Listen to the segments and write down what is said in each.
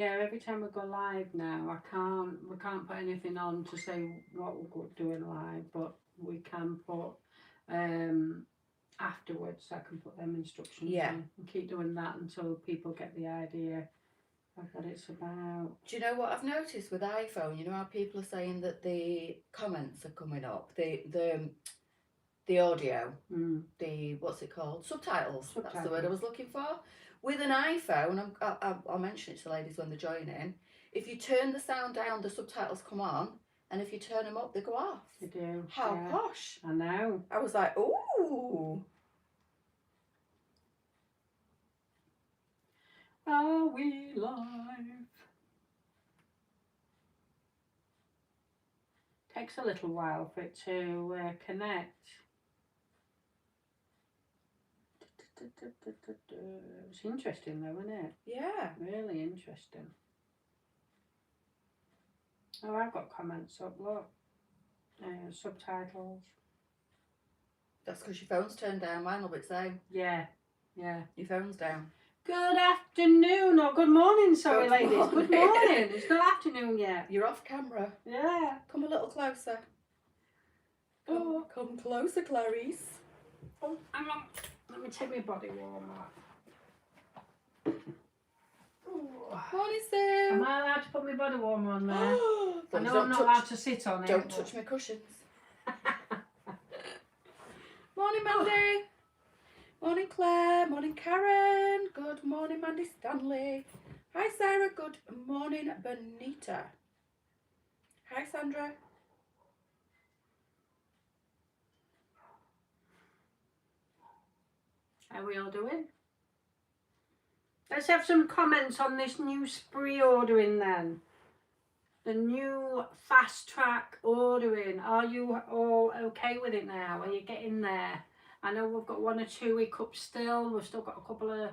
Yeah, every time we go live now, we can't put anything on to say what we're doing live, but we can put um afterwards. I can put them instructions on and keep doing that until people get the idea of what it's about. Do you know what I've noticed with iPhone? You know how people are saying that the comments are coming up, the audio, the what's it called? Subtitles. That's the word I was looking for. With an iPhone, I'll mention it to ladies when they're joining. If you turn the sound down, the subtitles come on, and if you turn them up, they go off. They do. How posh! I know. I was like, ooh. Are we live? Takes a little while for it to connect. It's interesting though, isn't it? Yeah. Really interesting. Oh, I've got comments up, look. Subtitles. That's because your phone's turned down. Mine will be the same. Yeah. Your phone's down. Good afternoon, or good morning, sorry ladies. Good morning. It's not afternoon yet. You're off camera. Yeah. Come a little closer. Come closer, Clarice. Oh, hang on. Let me take my body warmer. Morning, Sue. Am I allowed to put my body warmer on there? I know I'm not allowed to sit on it. Don't touch my cushions. Morning, Mandy. Morning, Claire. Morning, Karen. Good morning, Mandy Stanley. Hi, Sarah. Good morning, Benita. Hi, Sandra. How are we all doing? Let's have some comments on this new spree ordering then. The new fast track ordering. Are you all okay with it now? Are you getting there? I know we've got 1 or 2 hiccups still. We've still got a couple of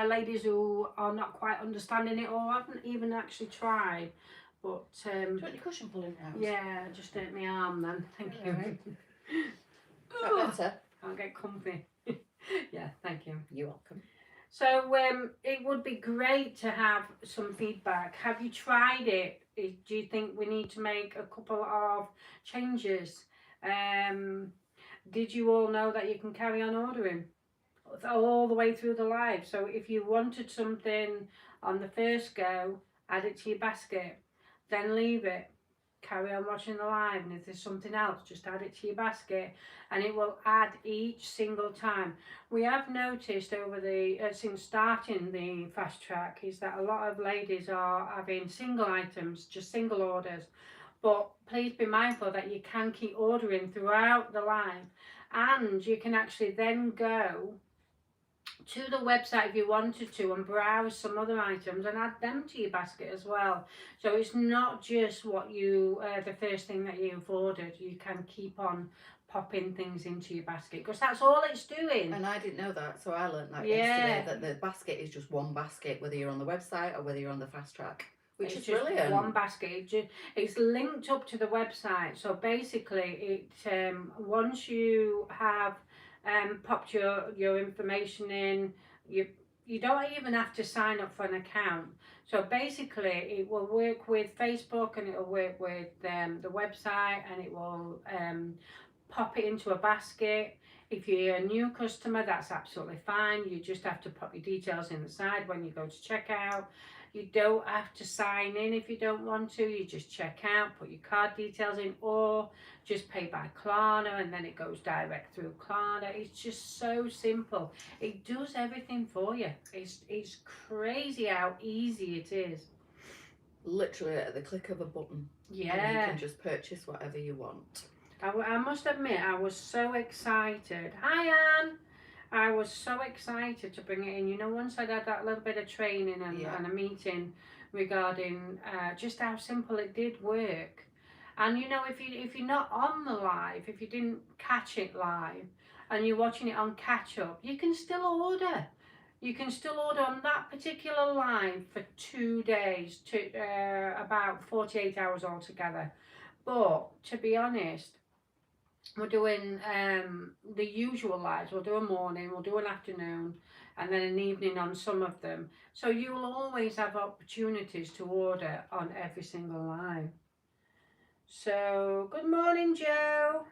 ladies who are not quite understanding it or haven't even actually tried. But do you want your cushion pulling out? Yeah, just hurt my arm then. Thank you. Right. Better. Can't get comfy. Yeah, thank you. You're welcome. So it would be great to have some feedback. Have you tried it? Do you think we need to make a couple of changes? Did you all know that you can carry on ordering all the way through the live? So if you wanted something on the first go, add it to your basket, then leave it. Carry on watching the live, and if there's something else, just add it to your basket, and it will add each single time. We have noticed over the since starting the fast track is that a lot of ladies are having single items, just single orders, but please be mindful that you can keep ordering throughout the live, and you can actually then go to the website if you wanted to and browse some other items and add them to your basket as well. So it's not just what you the first thing that you've ordered. You can keep on popping things into your basket because that's all it's doing. And I didn't know that, so I learned that yesterday, that the basket is just one basket, whether you're on the website or whether you're on the fast track, which is brilliant. One basket. It's linked up to the website. So basically, it once you have popped your information in, you don't even have to sign up for an account. So basically it will work with Facebook and it will work with the website, and it will pop it into a basket. If you're a new customer, that's absolutely fine. You just have to pop your details in the side when you go to checkout. You don't have to sign in if you don't want to. You just check out, put your card details in, or just pay by Klarna, and then it goes direct through Klarna. It's just so simple. It does everything for you. It's crazy how easy it is. Literally at the click of a button. Yeah. And you can just purchase whatever you want. I must admit, I was so excited. Hi, Anne. I was so excited to bring it in. You know, once I'd had that little bit of training and a meeting regarding just how simple it did work. And you know, if you're not on the live, if you didn't catch it live, and you're watching it on catch up, you can still order. You can still order on that particular live for 2 days, to about 48 hours altogether. But to be honest, we're doing the usual lives. We'll do a morning, we'll do an afternoon, and then an evening on some of them. So you will always have opportunities to order on every single live. So, good morning, Joe.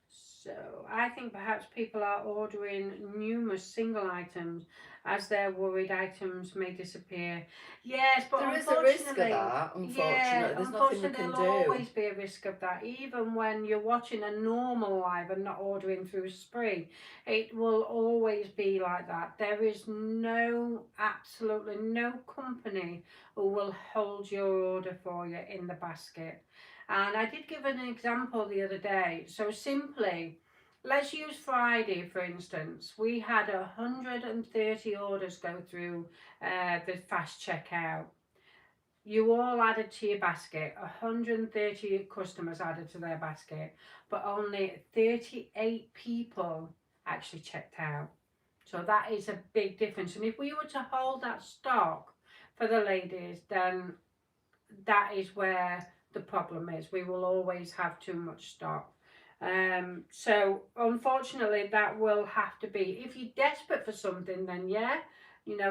So, I think perhaps people are ordering numerous single items as they're worried items may disappear. Yes, but there is a unfortunately, risk of that, unfortunately. yeah, There's nothing we unfortunately, can there'll do. always be a risk of that. Even when you're watching a normal live and not ordering through Spree, it will always be like that. There is absolutely no company who will hold your order for you in the basket. And I did give an example the other day. So simply, let's use Friday for instance. We had 130 orders go through the fast checkout. You all added to your basket, 130 customers added to their basket, but only 38 people actually checked out. So that is a big difference. And if we were to hold that stock for the ladies, then that is where the problem is. We will always have too much stock. So unfortunately that will have to be, if you're desperate for something, then yeah,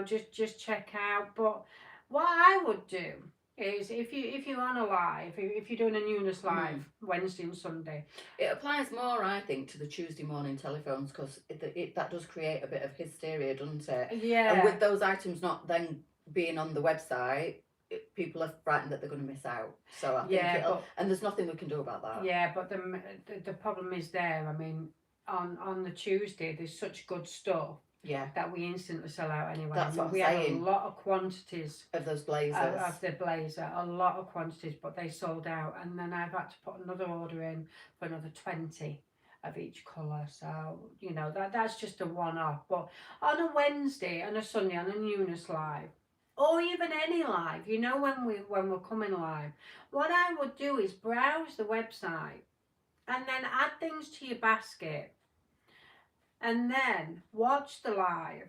just check out. But what I would do is if you're on a live, if you're doing a newness live Wednesday and Sunday, it applies more, I think, to the Tuesday morning telephones, because that does create a bit of hysteria, doesn't it? Yeah. And with those items not then being on the website, people are frightened that they're going to miss out. So I think and there's nothing we can do about that. Yeah, but the problem is there. I mean, on the Tuesday there's such good stuff. Yeah. That we instantly sell out anyway. That's what we I'm had saying. a lot of quantities of those blazers. Of the blazer, a lot of quantities, but they sold out. And then I've had to put another order in for another 20 of each colour. So, that's just a one-off. But on a Wednesday and a Sunday on a newness live, or even any live, when we're coming live, what I would do is browse the website and then add things to your basket and then watch the live.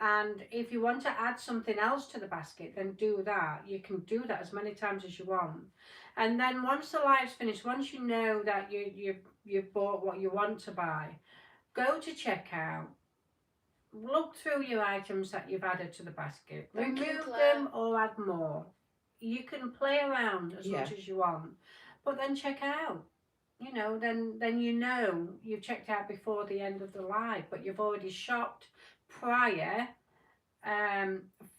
And if you want to add something else to the basket, then do that. You can do that as many times as you want. And then once the live's finished, once you know that you've bought what you want to buy, go to checkout. Look through your items that you've added to the basket. Remove them or add more. You can play around as much as you want, but then check out. Then you've checked out before the end of the live, but you've already shopped prior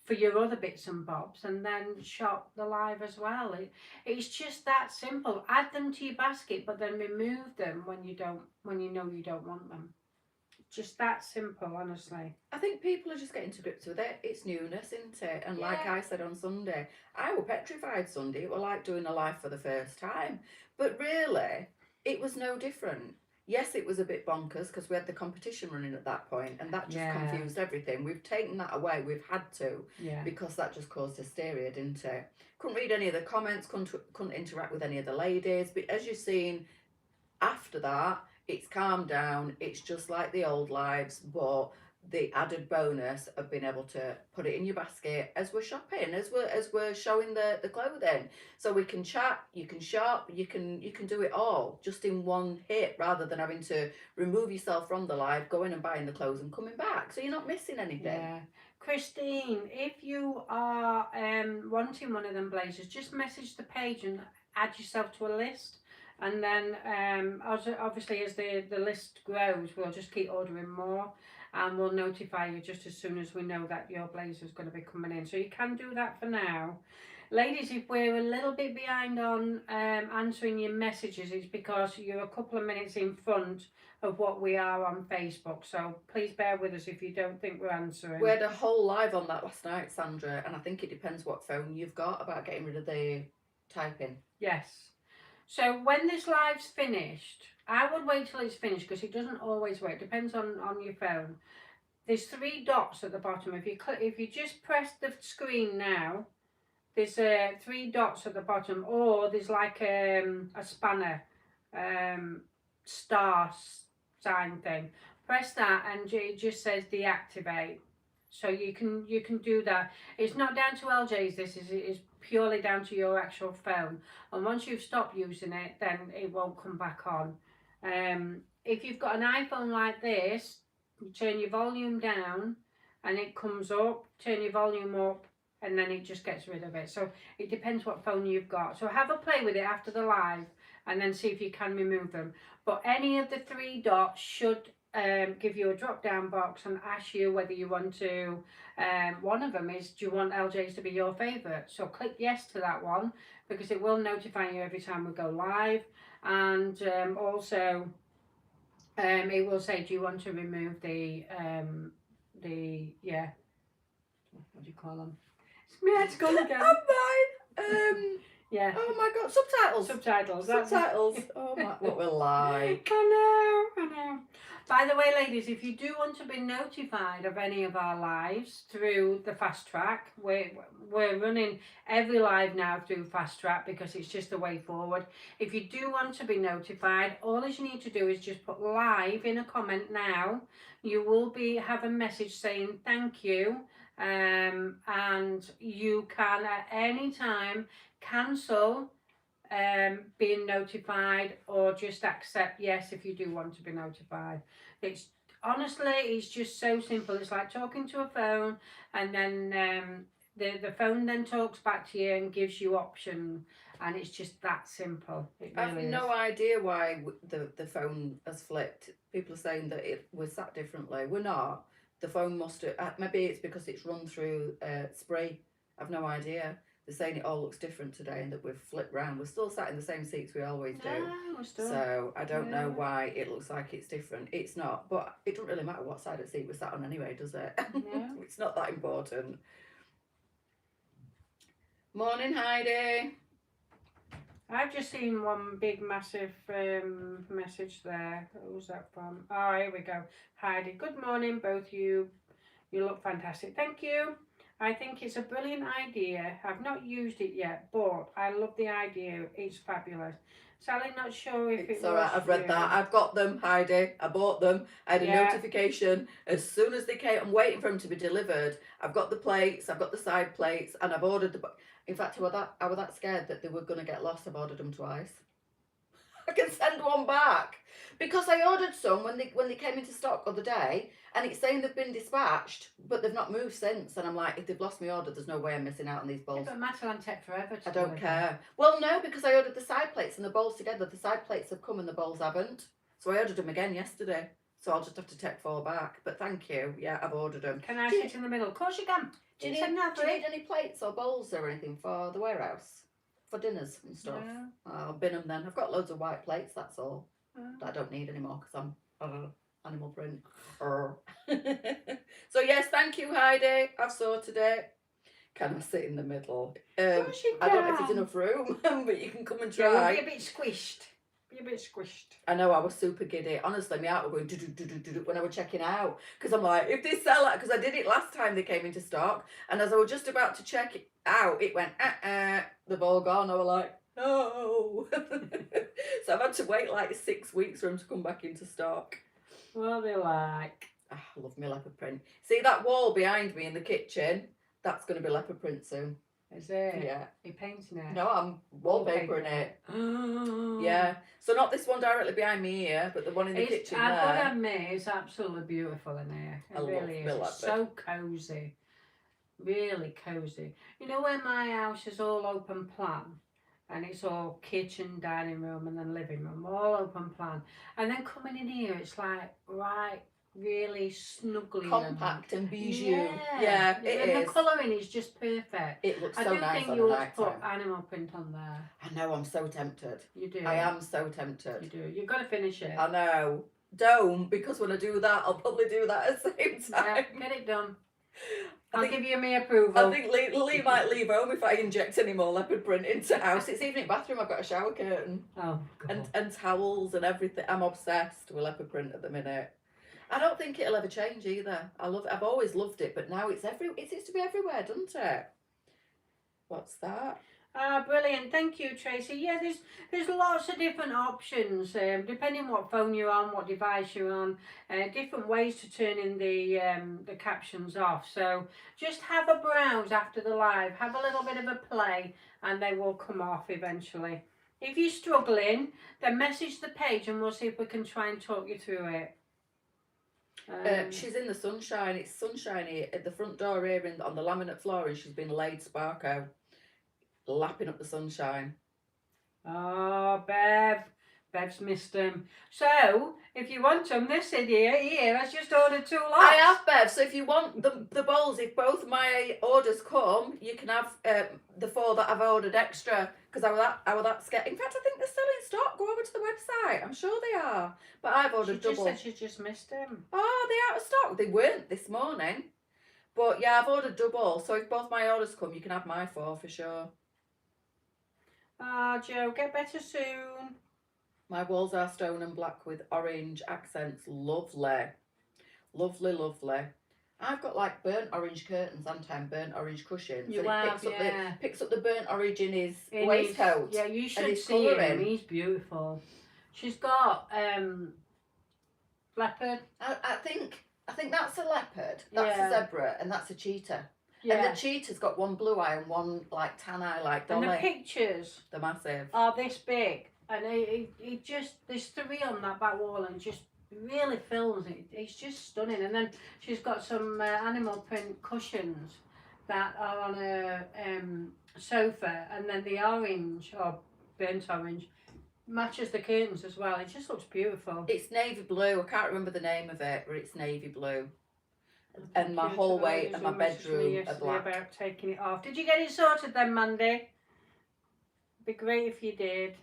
for your other bits and bobs, and then shop the live as well. It's just that simple. Add them to your basket, but then remove them when you know you don't want them. Just that simple, honestly. I think people are just getting to grips with it. It's newness, isn't it? And like I said on Sunday, I was petrified Sunday. It was like doing a live for the first time. But really, it was no different. Yes, it was a bit bonkers because we had the competition running at that point, and that just confused everything. We've taken that away. We've had to, because that just caused hysteria, didn't it? Couldn't read any of the comments, couldn't interact with any of the ladies. But as you've seen, after that, it's calmed down. It's just like the old lives, but the added bonus of being able to put it in your basket as we're shopping, as we're showing the clothing, so we can chat, you can shop, you can do it all just in one hit, rather than having to remove yourself from the live, going and buying the clothes and coming back, so you're not missing anything. Christine, if you are wanting one of them blazers, just message the page and add yourself to a list. And then obviously as the list grows, we'll just keep ordering more, and we'll notify you just as soon as we know that your blazer is going to be coming in. So you can do that for now. Ladies, if we're a little bit behind on answering your messages, it's because you're a couple of minutes in front of what we are on Facebook. So please bear with us if you don't think we're answering. We had a whole live on that last night, Sandra, and I think it depends what phone you've got about getting rid of the typing. Yes. So when this live's finished, I would wait till it's finished, because it doesn't always work. It depends on your phone. There's 3 dots at the bottom. If you just press the screen now, there's 3 dots at the bottom, or there's like a spanner, star sign thing. Press that and it just says deactivate. So you can do that. It's not down to LJ's, this is purely down to your actual phone. And once you've stopped using it, then it won't come back on. If you've got an iPhone like this, You turn your volume down and it comes up, turn your volume up, and then it just gets rid of it. So it depends what phone you've got. So have a play with it after the live and then see if you can remove them. But any of the 3 dots should give you a drop down box and ask you whether you want to, one of them is, do you want LJ's to be your favourite? So click yes to that one, because it will notify you every time we go live. And also it will say, do you want to remove the yeah, what do you call them? It's me, it's gone again. I'm Yeah. Oh my god, subtitles. Subtitles. Subtitles. Oh my, what we're like. I know. By the way, ladies, if you do want to be notified of any of our lives through the fast track, we're running every live now through fast track because it's just the way forward. If you do want to be notified, all you need to do is just put live in a comment now. You will have a message saying thank you, and you can at any time cancel being notified or just accept yes if you do want to be notified. It's honestly, it's just so simple. It's like talking to a phone, and then the phone then talks back to you and gives you option, and it's just that simple. It really I've no idea why the phone has flipped. People are saying that we're sat differently. We're not. The phone must have, maybe it's because it's run through spray. I've no idea. They're saying it all looks different today and that we've flipped round. We're still sat in the same seats we always do. No, we're still. So I don't know why it looks like it's different. It's not. But it doesn't really matter what side of the seat we're sat on anyway, does it? No. It's not that important. Morning, Heidi. I've just seen one big massive message there. Who's that from? Oh, here we go. Heidi, good morning, both you. You look fantastic. Thank you. I think it's a brilliant idea. I've not used it yet, but I love the idea. It's fabulous. Sally, not sure if It's it all was right. I've read that. I've got them, Heidi. I bought them. I had a notification as soon as they came. I'm waiting for them to be delivered. I've got the plates. I've got the side plates, and I've ordered the. In fact, I was that scared that they were going to get lost. I've ordered them twice. I can send one back because I ordered some when they came into stock the other day, and it's saying they've been dispatched, but they've not moved since. And I'm like, if they've lost my order, there's no way I'm missing out on these bowls. It doesn't matter, take forever to I don't care. Well, no, because I ordered the side plates and the bowls together. The side plates have come and the bowls haven't. So I ordered them again yesterday. So I'll just have to take 4 back. But thank you. Yeah, I've ordered them. Can I sit in the middle? Of course you can. Do you need any plates or bowls or anything for the warehouse? For dinners and stuff? No. I'll bin them then. I've got loads of white plates, that's all. That I don't need anymore because I'm animal print. So yes, thank you, Heidi. I've sorted it. Can I sit in the middle? I don't know if there's enough room, but you can come and try. Yeah, we'll be a bit squished. I know, I was super giddy. Honestly, my heart was going do when I was checking out. Because I'm like, if they sell it, because I did it last time they came into stock, and as I was just about to check it out, it went, they've all gone. I was like, no. So I've had to wait like 6 weeks for them to come back into stock. What they like? I love my leopard print. See that wall behind me in the kitchen? That's going to be leopard print soon. Is it? Yeah. You're painting it? No, I'm wallpapering it. Yeah. So not this one directly behind me here, but the one in the kitchen I've there. got to admit, it's absolutely beautiful in here. It really is. It's so cosy. Really cosy. You know where my house is all open plan? And it's all kitchen, dining room, and then living room, all open plan. And then coming in here, it's like, right, really snuggly. Compact and bijou. Yeah, it is. The colouring is just perfect. It looks so nice on a night I do think you ought to put animal print on there. I know, I'm so tempted. You do? I am so tempted. You do. You've got to finish it. I know. Don't, because when I do that, I'll probably do that at the same time. Yeah, get it done. I'll give you my approval. I think Lee might leave home if I inject any more leopard print into house. It's even in bathroom. I've got a shower curtain. Oh, God. And towels and everything. I'm obsessed with leopard print at the minute. I don't think it'll ever change either. I've always loved it, but now it seems to be everywhere, doesn't it? What's that? Ah, brilliant. Thank you, Tracy. Yeah, there's lots of different options, depending what phone you're on, what device you're on, different ways to turn in the captions off. So just have a browse after the live, have a little bit of a play, and they will come off eventually. If you're struggling, then message the page and we'll see if we can try and talk you through it. She's in the sunshine. It's sunshiny at the front door here on the laminate floor, and she's been laid sparko, lapping up the sunshine. Oh, Bev's missed them. So, if you want them, this idiot here has just ordered 2 lots. I have, Bev. So if you want the bowls, if both my orders come, you can have the 4 that I've ordered extra. Because I was that scared. In fact, I think they're still in stock. Go over to the website. I'm sure they are. But I've ordered double. She just said she just missed them. Oh, they're out of stock. They weren't this morning. But yeah, I've ordered double. So if both my orders come, you can have my 4 for sure. Ah, Joe, get better soon. My walls are stone and black with orange accents. Lovely. Lovely, lovely. I've got like burnt orange curtains and burnt orange cushions. You and have, it picks up the burnt orange in his waistcoat. Yeah, you should his see him. colouring. He's beautiful. She's got leopard. I think that's a leopard. That's a zebra, and that's a cheetah. Yeah. And the cheetah's got one blue eye and one like tan eye, like Dolly. And the pictures They're massive. are this big, and it just, there's 3 on that back wall, and just really fills it. It's just stunning. And then she's got some animal print cushions that are on a sofa, and then the orange or burnt orange matches the curtains as well. It just looks beautiful. It's navy blue. I can't remember the name of it, but it's navy blue. And my hallway and my bedroom are black. About taking it off. Did you get it sorted then, Mandy? Be great if you did.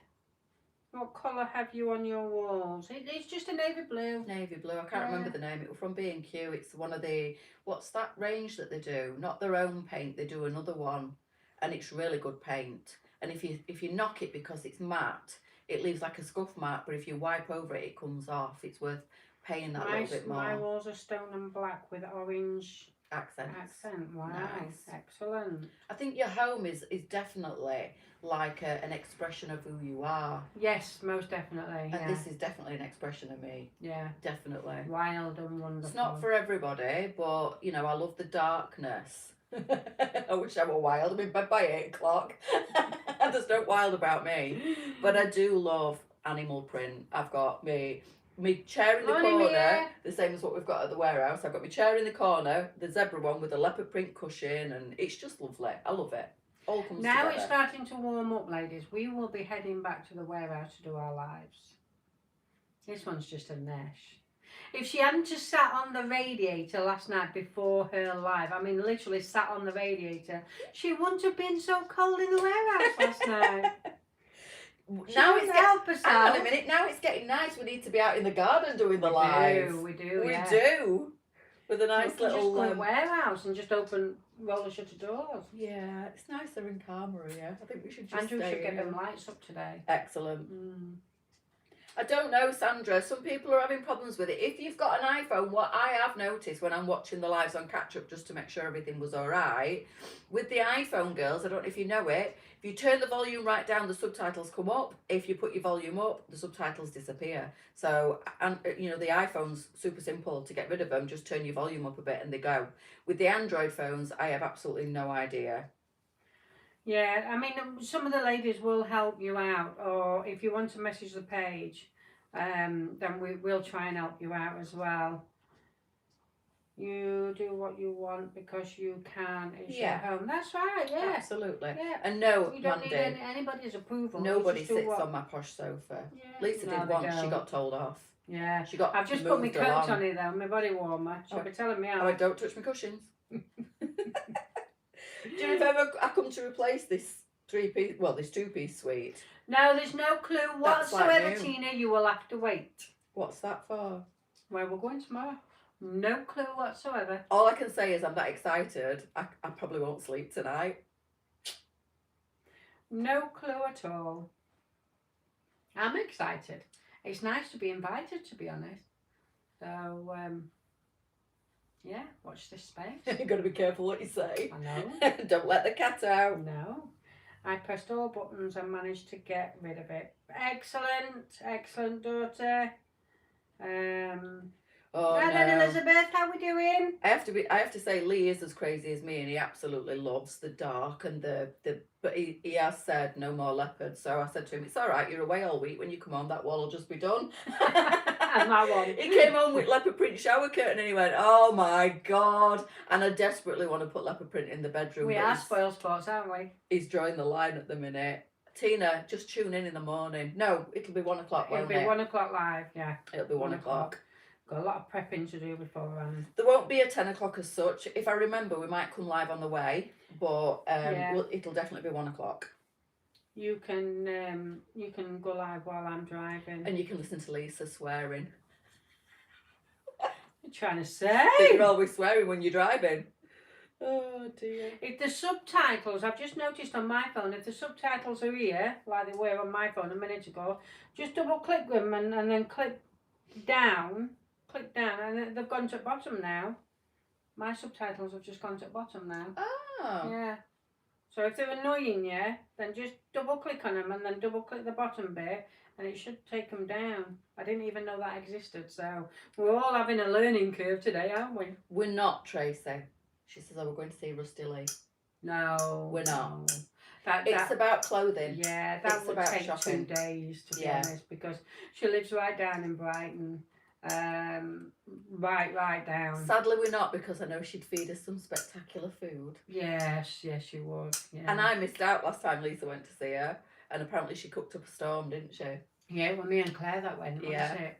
What colour have you on your walls? It's just a navy blue. Navy blue. I can't remember the name. It was from B&Q. It's one of the, what's that range that they do? Not their own paint. They do another one, and it's really good paint. And if you knock it because it's matte, it leaves like a scuff mark. But if you wipe over it, it comes off. It's worth paying that little bit more. My walls are stone and black with orange accents. Wow, nice. Excellent. I think your home is definitely like an expression of who you are. Yes, most definitely. And this is definitely an expression of me. Yeah. Definitely. Wild and wonderful. It's not for everybody, but you know, I love the darkness. I wish I were wild. I'm in bed by 8 o'clock. There's no wild about me. But I do love animal print. I've got me chair in the corner, the same as what we've got at the warehouse. I've got my chair in the corner, the zebra one with a leopard print cushion, and it's just lovely. I love it. All comes now together. It's starting to warm up, ladies. We will be heading back to the warehouse to do our lives. This one's just a nesh. If she hadn't just sat on the radiator last night before her live, I mean literally sat on the radiator, she wouldn't have been so cold in the warehouse last night. Now it's hang on a minute. Now it's getting nice. We need to be out in the garden doing the live. We do. We do. With a nice little just go in warehouse and just open roller shutter doors. Yeah, it's nicer and calmer here. I think we should just Andrew should get them lights up today. Excellent. I don't know, Sandra. Some people are having problems with it. If you've got an iPhone, what I have noticed when I'm watching the lives on catch up just to make sure everything was all right, with the iPhone girls, I don't know if you know it, if you turn the volume right down, the subtitles come up. If you put your volume up, the subtitles disappear. So, and you know, the iPhone's super simple to get rid of them. Just turn your volume up a bit and they go. With the Android phones, I have absolutely no idea. Yeah, I mean, some of the ladies will help you out, or if you want to message the page, then we'll try and help you out as well. You do what you want because you can. It's your home. That's right, yeah. Absolutely. Yeah. And no, you don't need anybody's approval. Nobody sits on my posh sofa. Yeah. Leesa did once, she got told off. Yeah. She got I've just put my coat on it though, my body warmer. She'll be telling me how. Oh, don't touch my cushions. Do you know if ever I come to replace this 3-piece, well, this 2-piece suite? No, there's no clue whatsoever, Tina. You will have to wait. What's that for? Where we're going tomorrow. No clue whatsoever. All I can say is I'm that excited. I probably won't sleep tonight. No clue at all. I'm excited. It's nice to be invited, to be honest. So, yeah, watch this space. You've got to be careful what you say. I know. Don't let the cat out. No. I pressed all buttons and managed to get rid of it. Excellent. Excellent, daughter. Right then, Elizabeth, how we doing? I have to say, Lee is as crazy as me, and he absolutely loves the dark and but he has said no more leopards. So I said to him, it's all right, you're away all week. When you come home, that wall will just be done. And that one. He came home with leopard print shower curtain and he went, oh my God. And I desperately want to put leopard print in the bedroom. We are spoiled sports, aren't we? He's drawing the line at the minute. Tina, just tune in the morning. No, it'll be 1 o'clock, won't it? It'll be 1 o'clock live, yeah. It'll be 1 o'clock. Got a lot of prepping to do beforehand. There won't be a 10 o'clock as such. If I remember, we might come live on the way, but it'll definitely be 1 o'clock. You can go live while I'm driving. And you can listen to Leesa swearing. You're trying to say? You're always swearing when you're driving. Oh dear. If the subtitles, I've just noticed on my phone, if the subtitles are here, like they were on my phone a minute ago, just double click them and then click down, and they've gone to the bottom now. My subtitles have just gone to the bottom now. Oh. Yeah. So if they're annoying you, then just double click on them and then double click the bottom bit and it should take them down. I didn't even know that existed, so we're all having a learning curve today, aren't we? We're not, Tracy. She says, oh, we're going to see Rusty Lee. No. We're not. No. It's about clothing. Yeah, that It's would about take shopping. 2 days, to be honest, because she lives right down in Brighton. Right down. Sadly, we're not, because I know she'd feed us some spectacular food. Yes, she would. Yeah. And I missed out last time Leesa went to see her, and apparently she cooked up a storm, didn't she? Yeah, well, me and Claire that went, wasn't it?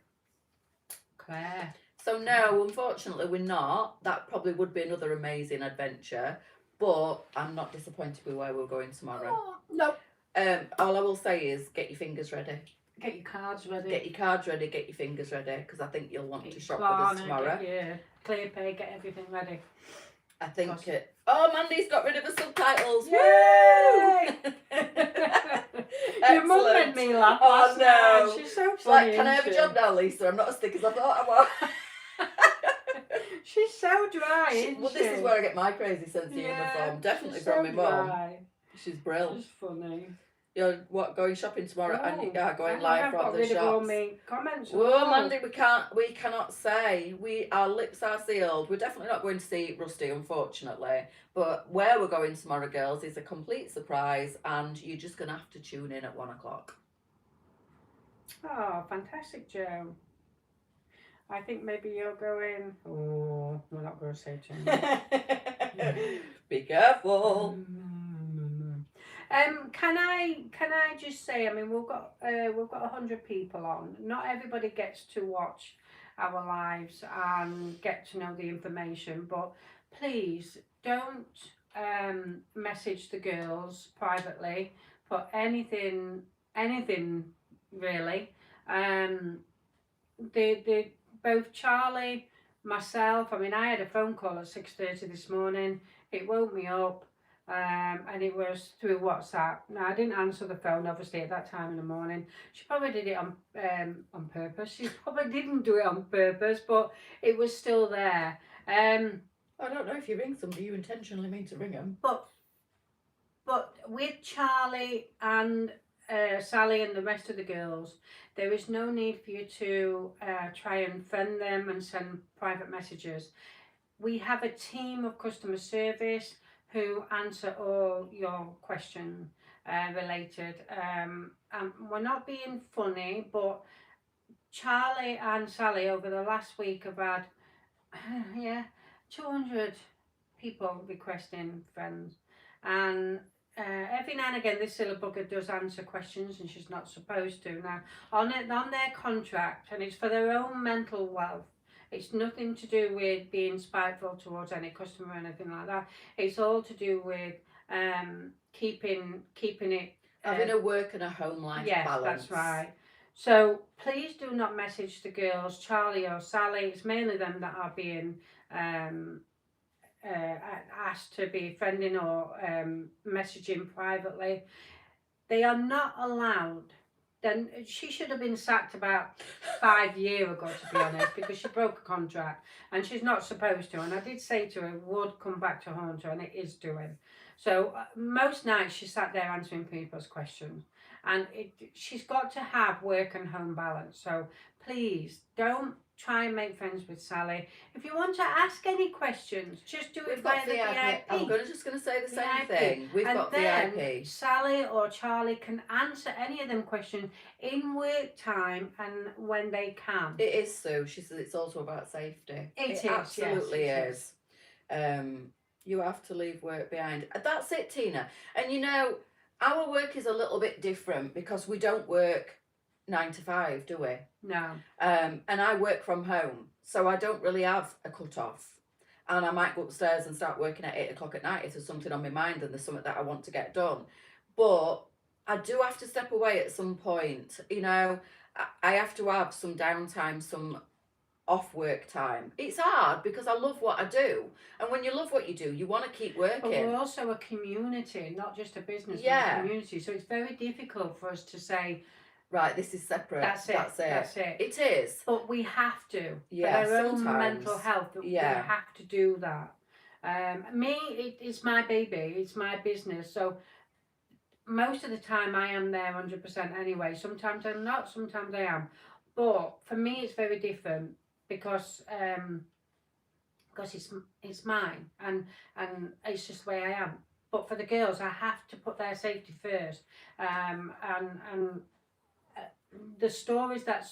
Claire. So no, unfortunately, we're not. That probably would be another amazing adventure, but I'm not disappointed with where we're going tomorrow. Oh, no. All I will say is get your fingers ready. Get your cards ready. Get your cards ready, get your fingers ready, because I think you'll want Get to your shop planner, with us tomorrow. Get your clear pay, get everything ready. I think oh, Mandy's got rid of the subtitles. Yay! Woo! Your mum made me laugh Oh last night. no. She's so It's funny. like, can I have a job now, Leesa? I'm not as thick as I thought I was. She's so dry, isn't Well, this is where I get my crazy sense of humour from. Definitely she's from so my mum. dry. She's brilliant. She's funny. You're going shopping tomorrow and you are going I live have from got the rid of all shops. my comments. Well, Mandy, we cannot say. Our lips are sealed. We're definitely not going to see Rusty, unfortunately. But where we're going tomorrow, girls, is a complete surprise, and you're just going to have to tune in at 1 o'clock. Oh, fantastic, Joe. I think maybe you're going. Oh, we're not going to say too much. Be careful. Can I just say? I mean, we've got 100 people on. Not everybody gets to watch our lives and get to know the information, but please don't message the girls privately for anything really. Both Charlie, myself. I mean, I had a phone call at 6:30 this morning. It woke me up. And it was through WhatsApp. Now, I didn't answer the phone, obviously, at that time in the morning. She probably did it on purpose. She probably didn't do it on purpose, but it was still there. I don't know if you ring somebody, you intentionally mean to ring them. But with Charlie and Sally and the rest of the girls, there is no need for you to try and friend them and send private messages. We have a team of customer service who answer all your questions related. And we're not being funny, but Charlie and Sally over the last week have had 200 people requesting friends. And every now and again this silly bugger does answer questions and she's not supposed to. Now on their contract, and it's for their own mental wealth. It's nothing to do with being spiteful towards any customer or anything like that. It's all to do with keeping it... Having a work and a home life balance. Yes, that's right. So please do not message the girls, Charlie or Sally. It's mainly them that are being asked to be friending or messaging privately. They are not allowed. Then she should have been sacked about 5 years ago, to be honest, because she broke a contract and she's not supposed to. And I did say to her, it would come back to haunt her, and it is doing. So most nights she sat there answering people's questions, and she's got to have work and home balance. So please don't try and make friends with Sally. If you want to ask any questions, just do it We've got via the VIP. I'm just going to say the same VIP. thing. We've And got then VIP. Sally or Charlie can answer any of them questions in work time and when they can. It is, Sue. She says it's also about safety. It is, absolutely yes, it is. You have to leave work behind. That's it, Tina. And you know, our work is a little bit different because we don't work 9 to 5, do we? No. And I work from home, so I don't really have a cut-off. And I might go upstairs and start working at 8 o'clock at night if there's something on my mind and there's something that I want to get done. But I do have to step away at some point. You know, I have to have some downtime, some off work time. It's hard because I love what I do, and when you love what you do, you want to keep working. But we're also a community, not just a business. Yeah. We're a community, so it's very difficult for us to say, right, this is separate. That's it. It is. But we have to. Yeah, for our own sometimes. mental health, Yeah. we have to do that. It's my baby, it's my business, so most of the time I am there 100% anyway. Sometimes I'm not, sometimes I am. But for me it's very different because it's mine and it's just the way I am. But for the girls, I have to put their safety first. And the stories that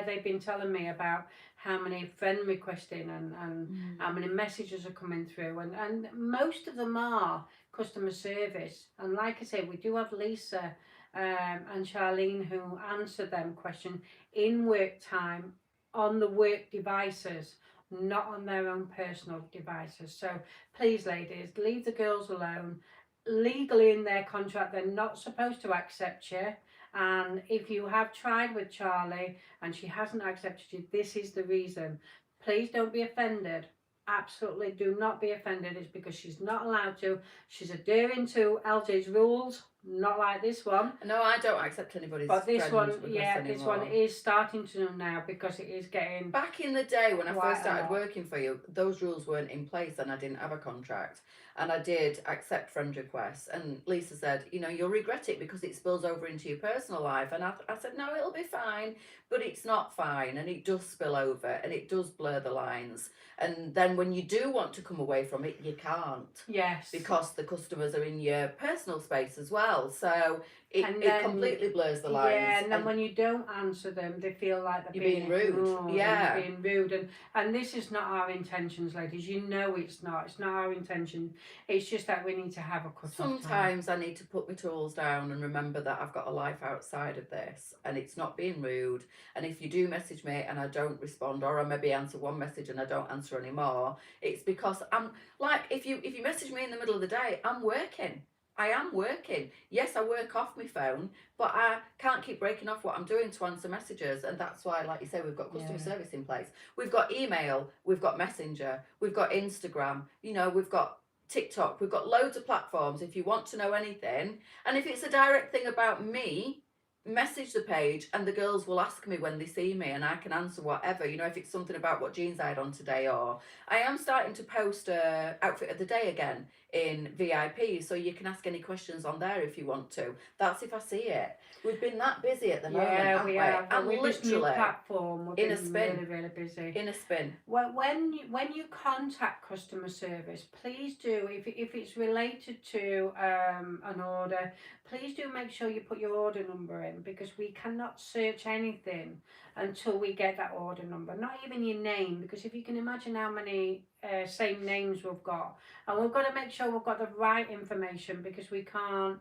they've been telling me about how many friend requesting and how many messages are coming through, and most of them are customer service. And like I say, we do have Leesa and Charlene who answer them questions in work time on the work devices, not on their own personal devices. So please, ladies, leave the girls alone. Legally in their contract, they're not supposed to accept you. And if you have tried with Charlie and she hasn't accepted you, this is the reason. Please don't be offended. Absolutely do not be offended. It's because she's not allowed to. She's adhering to LJ's rules, not like this one. No, I don't accept anybody's But this one, anymore. this one is starting to now because it is getting... Back in the day when I first started working for you, those rules weren't in place and I didn't have a contract. And I did accept friend requests. And Leesa said, you know, you'll regret it because it spills over into your personal life. And I said, no, it'll be fine. But it's not fine. And it does spill over and it does blur the lines. And then when you do want to come away from it, you can't. Yes. Because the customers are in your personal space as well. So it completely blurs the lines. Yeah, and then when you don't answer them, they feel like they're being rude. Yeah. Being rude. And this is not our intentions, ladies. You know it's not. It's not our intention. It's just that we need to have a cut-off time. Sometimes I need to put my tools down and remember that I've got a life outside of this and it's not being rude. And if you do message me and I don't respond, or I maybe answer one message and I don't answer anymore, it's because I'm like, if you message me in the middle of the day, I'm working. I am working. Yes, I work off my phone, but I can't keep breaking off what I'm doing to answer messages. And that's why, like you say, we've got customer service in place. We've got email, we've got Messenger, we've got Instagram, you know, we've got TikTok, we've got loads of platforms if you want to know anything. And if it's a direct thing about me, message the page and the girls will ask me when they see me and I can answer whatever, you know, if it's something about what jeans I had on today. Or I am starting to post outfit of the day again in VIP, so you can ask any questions on there if you want to. That's if I see it. We've been that busy at the moment. Yeah, we have. And with this new platform, we've in been a spin. really, really busy. In a spin. Well, when you contact customer service, please do, if it's related to an order, please do make sure you put your order number in, because we cannot search anything until we get that order number. Not even your name, because if you can imagine how many same names we've got, and we've got to make sure we've got the right information, because we can't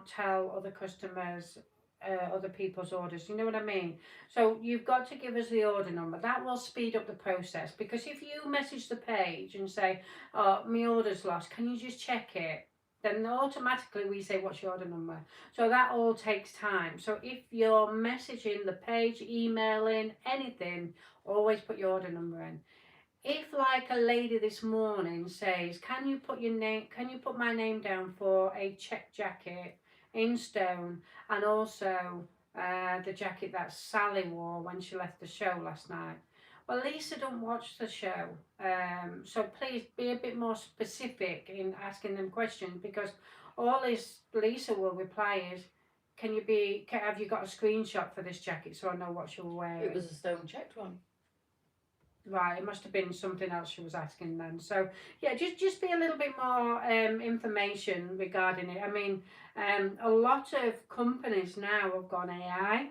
tell other customers other people's orders, you know what I mean? So you've got to give us the order number. That will speed up the process, because if you message the page and say, oh, my order's lost, can you just check it? Then automatically we say, what's your order number? So that all takes time. So if you're messaging the page, emailing, anything, always put your order number in. If, like a lady this morning says, can you put my name down for a check jacket in stone, and also the jacket that Sally wore when she left the show last night? Well, Leesa don't watch the show, so please be a bit more specific in asking them questions, because all this Leesa will reply is, have you got a screenshot for this jacket so I know what you're wearing? It was a stone checked one. Right, it must have been something else she was asking then. So yeah, just be a little bit more information regarding it. I mean, a lot of companies now have gone AI,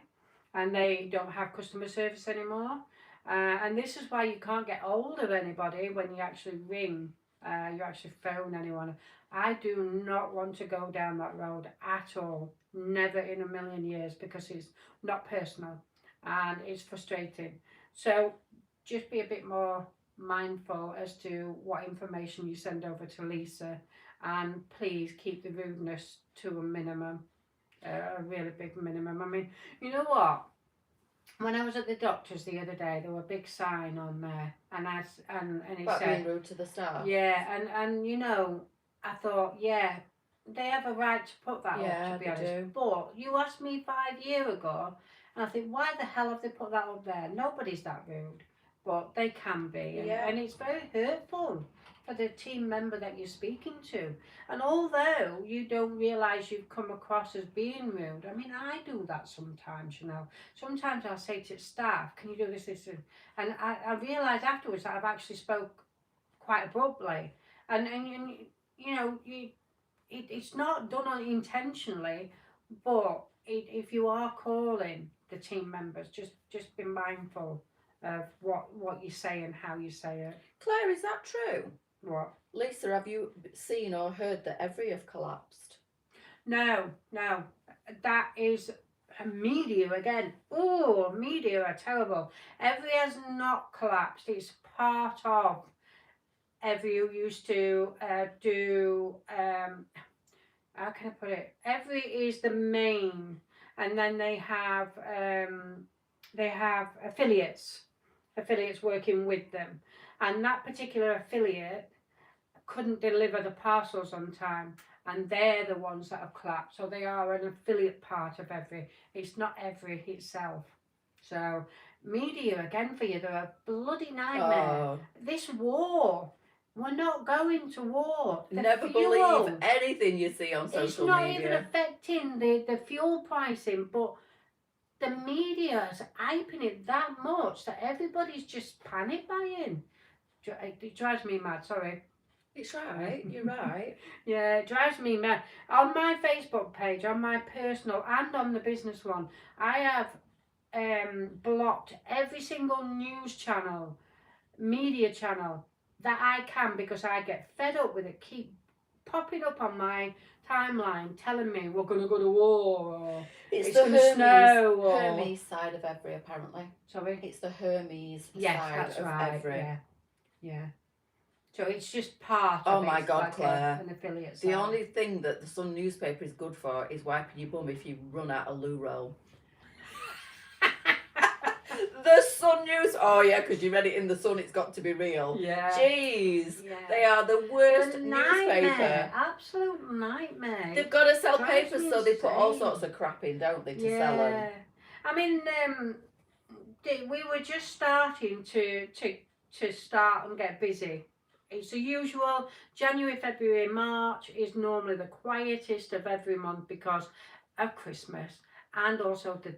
and they don't have customer service anymore. And this is why you can't get hold of anybody when you actually ring. You actually phone anyone. I do not want to go down that road at all. Never in a million years, because it's not personal and it's frustrating. So just be a bit more mindful as to what information you send over to Leesa, and please keep the rudeness to a minimum, a really big minimum. I mean, you know what? When I was at the doctor's the other day, there was a big sign on there, and it About said, being rude to the staff. yeah, and you know, I thought, yeah, they have a right to put that Yeah, up, to be they honest. do. But you asked me 5 years ago, and I think, why the hell have they put that up there? Nobody's that rude, but they can be, and it's very hurtful for the team member that you're speaking to. And although you don't realise you've come across as being rude, I mean, I do that sometimes, you know. Sometimes I'll say to staff, can you do this? And I realise afterwards that I've actually spoke quite abruptly. And you know, it's not done intentionally, but if you are calling the team members, just be mindful of what you say and how you say it. Claire, is that true? What? Leesa, have you seen or heard that every have collapsed? No, that is media again. Oh, media are terrible. Every has not collapsed. It's part of every who used to do. How can I put it? Every is the main, and then they have affiliates working with them, and that particular affiliate couldn't deliver the parcels on time, and they're the ones that have collapsed. So they are an affiliate part of every. It's not every itself. So media again for you, they're a bloody nightmare. Oh, This war. We're not going to war. The never fuel, believe anything you see on it's social not media. even affecting the fuel pricing, but the media is hyping it that much that everybody's just panic buying. It drives me mad, sorry. It's right, you're right. Yeah, it drives me mad. On my Facebook page, on my personal and on the business one, I have blocked every single news channel, media channel that I can, because I get fed up with it. Keep popping up on my timeline telling me we're going to go to war, or It's going to snow, or Hermes side of every, apparently. Sorry? It's the Hermes Yes, side that's of right. every. Yeah. So it's just part Oh of it. my It's God, like Claire. an affiliate The side. only thing that the Sun newspaper is good for is wiping your bum if you run out of loo roll. The Sun News. Oh yeah, because you read it in the Sun. It's got to be real. Yeah. Jeez, Yeah. they are the worst The newspaper. nightmare. Absolute nightmare. They've got to sell Drives papers, me so they put all insane. sorts of crap in, don't they, to sell them? I mean, we were just starting to start and get busy. It's the usual. January, February, March is normally the quietest of every month because of Christmas and also the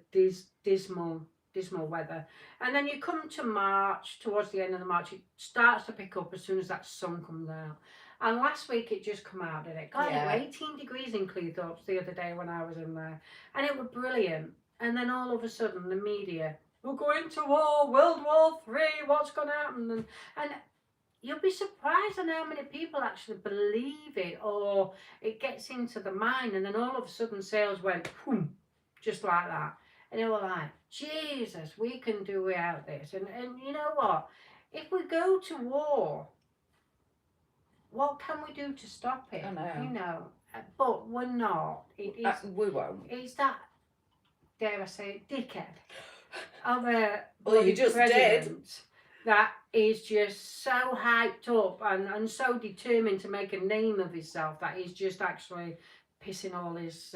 dismal weather. And then you come to March, towards the end of the March, it starts to pick up as soon as that sun comes out. And last week it just come out, didn't it? God, Yeah. it was 18 degrees in Cleethorpes the other day when I was in there. And it was brilliant. And then all of a sudden the media, we're going to war, World War III, what's going to happen? And you'll be surprised on how many people actually believe it, or it gets into the mind, and then all of a sudden sales went boom, just like that. And they were like, Jesus, we can do without this. And you know what? If we go to war, what can we do to stop it? I know. You know, but we're not. We won't. It's that, dare I say, dickhead of a Well, you just president that is just so hyped up and so determined to make a name of himself that he's just actually pissing all his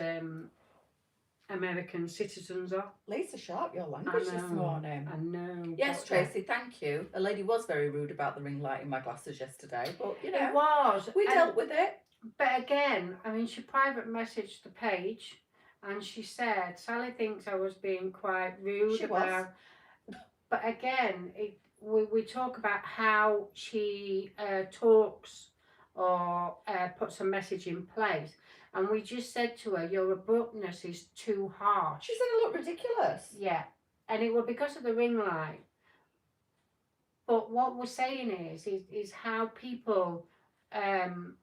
American citizens off. Leesa, sharp your language this morning. I know. Yes, Tracy, thank you. A lady was very rude about the ring light in my glasses yesterday, but you know, it was. we dealt with it. But again, I mean, she private messaged the page, and she said Sally thinks I was being quite rude She about. was. But again, we talk about how she talks or puts a message in place. And we just said to her, your abruptness is too harsh. She said I look ridiculous. Yeah. And it was because of the ring light. But what we're saying is how people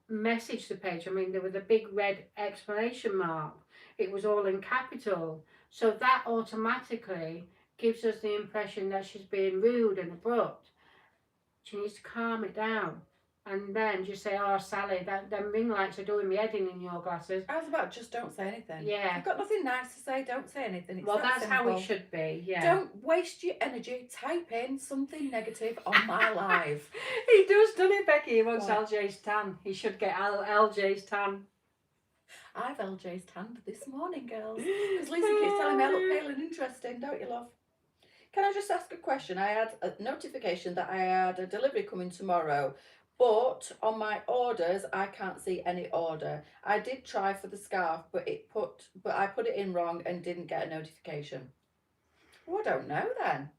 message the page. I mean, there was a big red exclamation mark. It was all in capital. So that automatically gives us the impression that she's being rude and abrupt. She needs to calm it down. And then just say, oh, Sally, them ring lights are doing me head in your glasses. I was about, just don't say anything. Yeah. If you've got nothing nice to say, don't say anything. It's well, that that's how simple. it should be, yeah. Don't waste your energy. Type in something negative on my live. He does, doesn't he, Becky? He wants What? LJ's tan. He should get LJ's tan. I've LJ's tanned this morning, girls. Because Lisa keeps telling me I look pale and interesting, don't you, love? Can I just ask a question? I had a notification that I had a delivery coming tomorrow, but on my orders I can't see any order. I did try for the scarf, but I put it in wrong and didn't get a notification. Well, I don't know then.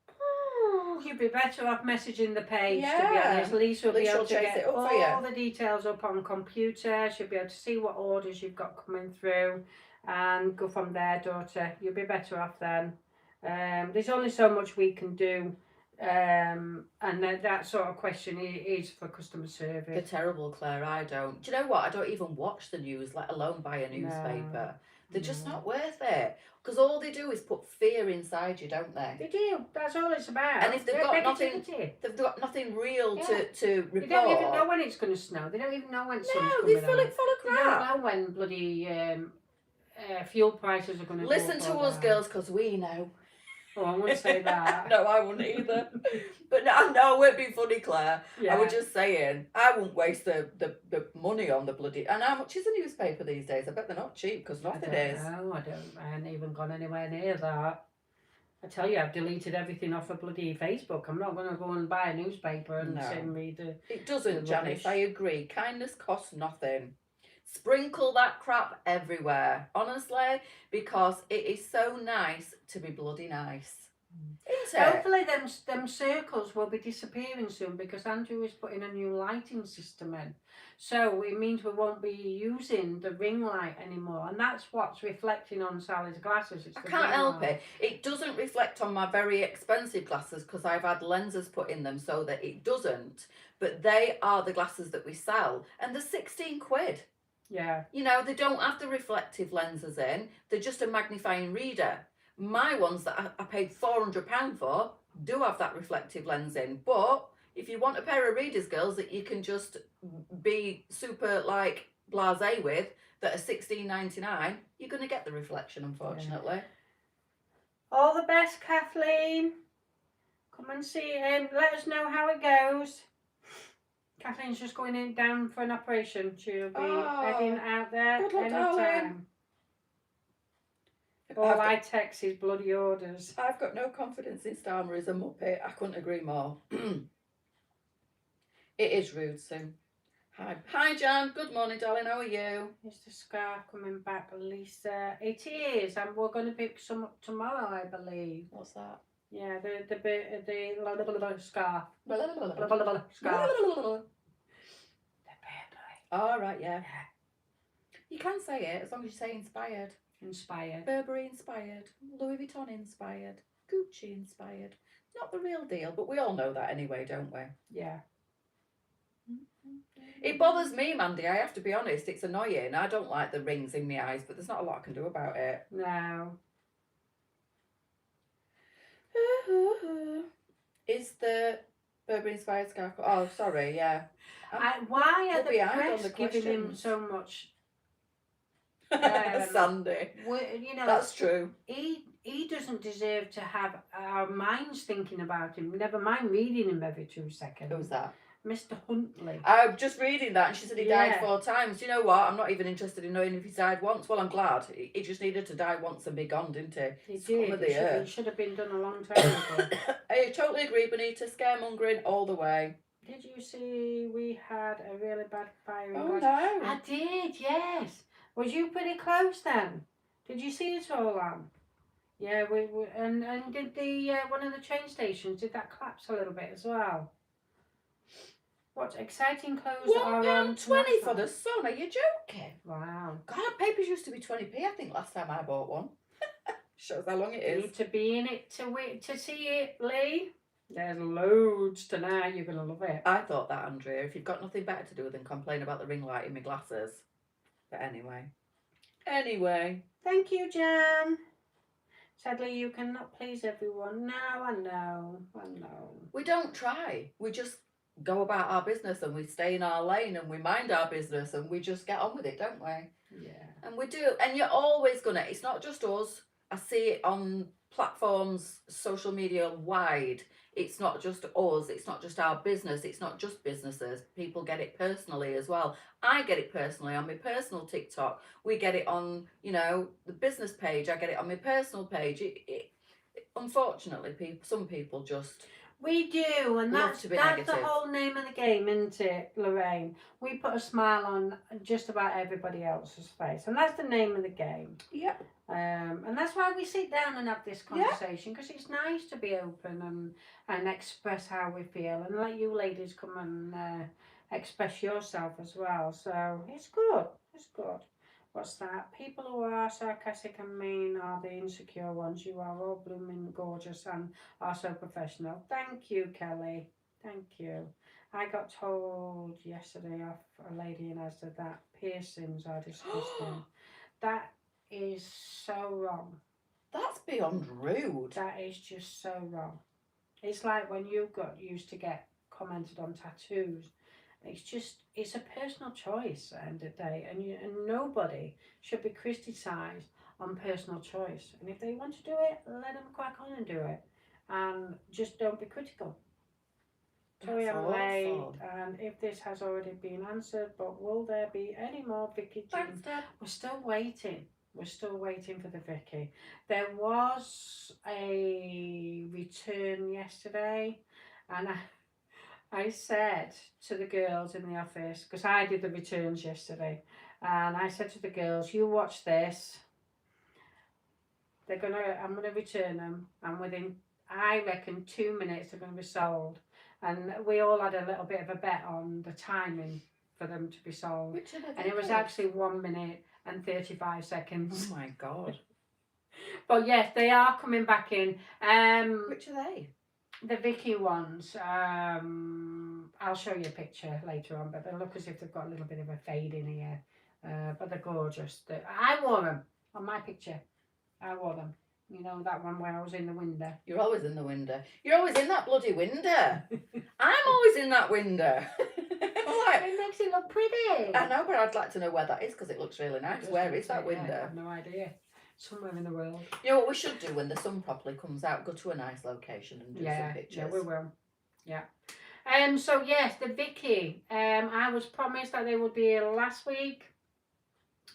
You'd be better off messaging the page, to be Yeah. honest. Lisa will be Lisa able will to chase get it up for all you. the details up on computer. She'll be able to see what orders you've got coming through and go from there, daughter. You'll be better off then. There's only so much we can do, and that sort of question is for customer They're service. terrible, Claire. I don't. Do you know what? I don't even watch the news, let alone buy a newspaper. They're just not worth it. Because all they do is put fear inside you, don't they? They do. That's all it's about. And if they've got nothing, negativity. they've got nothing real Yeah. to report. They don't even know when it's going to snow. They don't even know when sun's No, coming they fill out. it full of They crap. don't know when bloody fuel prices are going to Listen go to up us, or down. girls, because we know. Oh, I wouldn't say that. No, I wouldn't either. But no, I won't be funny, Claire. Yeah. I was just saying, I wouldn't waste the money on the bloody. And how much is a newspaper these days? I bet they're not cheap because nothing is. No, I haven't even gone anywhere near that. I tell you, I've deleted everything off of bloody Facebook. I'm not going to go and buy a newspaper and sit and read the... It doesn't, the Janice. rubbish. I agree. Kindness costs nothing. Sprinkle that crap everywhere, honestly, because it is so nice to be bloody nice. Isn't it? Hopefully them circles will be disappearing soon because Andrew is putting a new lighting system in. So it means we won't be using the ring light anymore. And that's what's reflecting on Sally's glasses. It's I the can't ring help light. it. It doesn't reflect on my very expensive glasses because I've had lenses put in them so that it doesn't. But they are the glasses that we sell. And they're 16 quid. Yeah. You know, they don't have the reflective lenses in. They're just a magnifying reader. My ones that I paid £400 for do have that reflective lens in. But if you want a pair of readers, girls, that you can just be super like blasé with, that are $16.99, you're going to get the reflection, unfortunately. All the best, Kathleen. Come and see him. Let us know how it goes. Kathleen's just going in down for an operation. She'll be heading out there good luck, anytime. darling. All I text is bloody orders. I've got no confidence in Starmer as a muppet. I couldn't agree more. It is rude, Sue. Hi, Jan. Good morning, darling. How are you? Is the scarf coming back, Lisa? It is, and we're going to pick some up tomorrow, I believe. What's that? Yeah, the scarf. Scarf. All right, yeah. You can say it as long as you say inspired. Inspired. Burberry inspired. Louis Vuitton inspired. Gucci inspired. Not the real deal, but we all know that anyway, don't we? Yeah. It bothers me, Mandy, I have to be honest. It's annoying. I don't like the rings in my eyes, but there's not a lot I can do about it. No. Is the Burberry inspired scarf? Oh, sorry, yeah. Why are we're the behind on press the giving him questions. so much? Sandy. You know, That's true. He doesn't deserve to have our minds thinking about him. Never mind reading him every 2 seconds. Who's that? Mr. Huntley. I'm just reading that and she said he died Yeah. 4 times. You know what? I'm not even interested in knowing if he's died once. Well, I'm glad. He just needed to die once and be gone, didn't he? He Scum did. of the earth. It should have been done a long time ago. I totally agree, Benita. Scaremongering all the way. Did you see we had a really bad fire in Oh, Glasgow? no. I did, yes. Was you pretty close then? Did you see it all, Anne? Yeah, we and did the one of the train stations, did that collapse a little bit as well? What exciting clothes are on £1.20 for tomorrow? the sun. Are you joking? Wow. God, papers used to be 20p, I think, last time I bought one. Shows how long it You is. need to be in it to see it, Lee. There's loads tonight. You're gonna love it. I thought that, Andrea, if you've got nothing better to do than complain about the ring light in my glasses. But anyway. Thank you, Jan. Sadly, you cannot please everyone. No, I know. We don't try. We just go about our business and we stay in our lane and we mind our business and we just get on with it, don't we? Yeah. And we do. And you're always gonna, it's not just us. I see it on platforms, social media wide. It's not just us, it's not just our business, it's not just businesses. People get it personally as well. I get it personally on my personal TikTok. We get it on, the business page. I get it on my personal page. Unfortunately, some people just We do, and love that's to be the negative. whole name of the game, isn't it, Lorraine? We put a smile on just about everybody else's face, and that's the name of the game. Yep. And that's why we sit down and have this conversation, because it's nice to be open and express how we feel, and let you ladies come and express yourself as well. So it's good. It's good. What's that? People who are sarcastic and mean are the insecure ones. You are all blooming gorgeous and are so professional. Thank you, Kelly. Thank you. I got told yesterday off a lady in Asda that piercings are disgusting. That is so wrong. That's beyond rude. That is just so wrong. It's like when you got used to get commented on tattoos. It's a personal choice at the end of the day, and nobody should be criticised on personal choice. And if they want to do it, let them crack on and do it, and just don't be critical. Sorry I'm late, and if this has already been answered, but will there be any more Vicky Jean? Thanks, Dad. We're still waiting. We're still waiting for the Vicky. There was a return yesterday, and I said to the girls in the office, because I did the returns yesterday, and I said to the girls, you watch this. I'm gonna return them, and within, I reckon, 2 minutes they're gonna be sold. And we all had a little bit of a bet on the timing for them to be sold. And it was actually 1 minute and 35 seconds. Oh my God. But yes, they are coming back in. Which are they? The Vicky ones. I'll show you a picture later on, but they look as if they've got a little bit of a fade in here. But they're gorgeous. I wore them on my picture. I wore them. You know, that one where I was in the window. You're always in the window. You're always in that bloody window. I'm always in that window. It makes it look pretty. I know, but I'd like to know where that is because it looks really nice. Where is that window? I have no idea. Somewhere in the world. You know what we should do when the sun properly comes out? Go to a nice location and do some pictures. Yeah, we will. Yeah. So yes, the Vicky. I was promised that they would be here last week.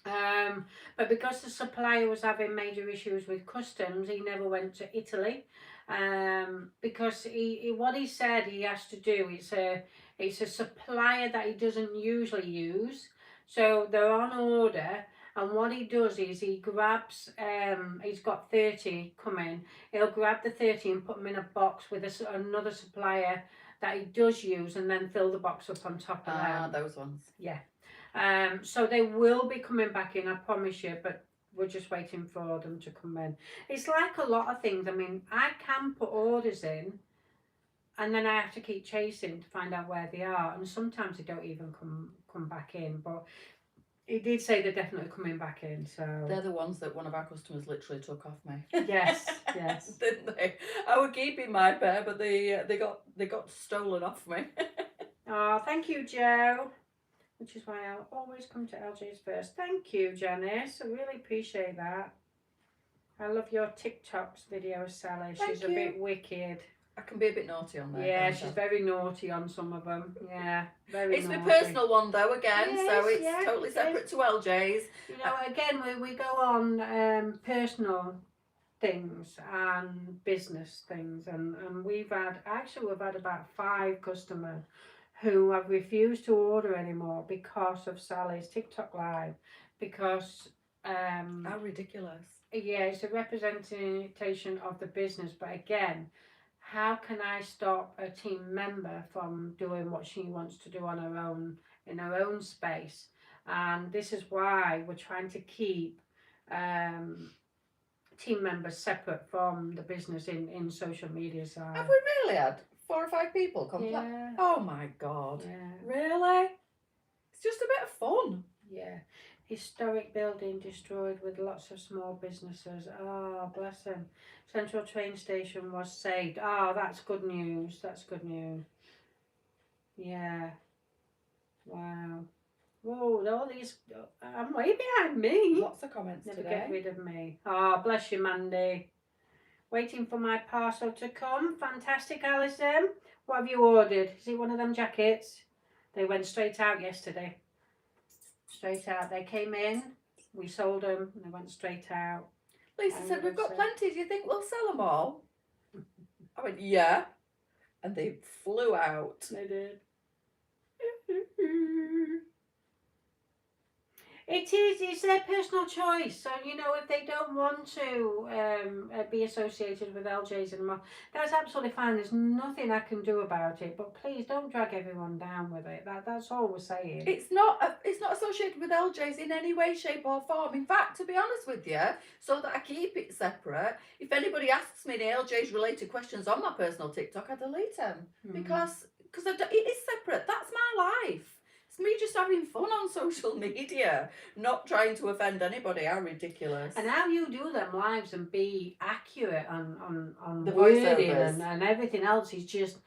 But because the supplier was having major issues with customs, he never went to Italy. Because what he said he has to do, it's a supplier that he doesn't usually use. So they're on order, and what he does is he grabs, he's got 30 coming. He'll grab the 30 and put them in a box with another supplier that he does use, and then fill the box up on top of them. Those ones. Yeah. So they will be coming back in, I promise you, but we're just waiting for them to come in. It's like a lot of things. I mean, I can put orders in, and then I have to keep chasing to find out where they are, and sometimes they don't even come back in. But he did say they're definitely coming back in. So they're the ones that one of our customers literally took off me. Yes. Didn't they? I would keep in my pair, but they got stolen off me. Oh, thank you, Joe. Which is why I'll always come to LJ's first. Thank you, Janice. I really appreciate that. I love your TikToks videos, Sally. She's a bit wicked. I can be a bit naughty on there. Yeah, she's very naughty on some of them. Yeah, very It's naughty. my personal one though, again, Yes, so it's yes, totally yes. separate to LJ's. You know, again, we go on personal things and business things, and we've had about 5 customers who have refused to order anymore because of Sally's TikTok live, because How ridiculous. Yeah, it's a representation of the business, but again, how can I stop a team member from doing what she wants to do on her own, in her own space? And this is why we're trying to keep team members separate from the business in social media side. Have we really had 4 or 5 people complain? Yeah. Oh my God. Yeah. Really? It's just a bit of fun. Yeah. Historic building destroyed with lots of small businesses. Oh, bless them. Central train station was saved. Oh, that's good news. That's good news. Yeah. Wow. Whoa, all these. I'm way behind me. Lots of comments Never today. get rid of me. Oh, bless you, Mandy. Waiting for my parcel to come. Fantastic, Alison. What have you ordered? Is it one of them jackets? They went straight out yesterday. Straight out. They came in, we sold them, and they went straight out. Leesa said, we've got plenty. Do you think we'll sell them all? I went, yeah. And they flew out. They did. It's their personal choice. So, you know, if they don't want to be associated with LJs anymore, that's absolutely fine. There's nothing I can do about it. But please don't drag everyone down with it. That's all we're saying. It's not associated with LJs in any way, shape or form. In fact, to be honest with you, so that I keep it separate, if anybody asks me the LJs related questions on my personal TikTok, I delete them. Because it is separate. That's my life. It's me just having fun on social media, not trying to offend anybody. How ridiculous. And how you do them lives and be accurate on the wording voiceovers and everything else is just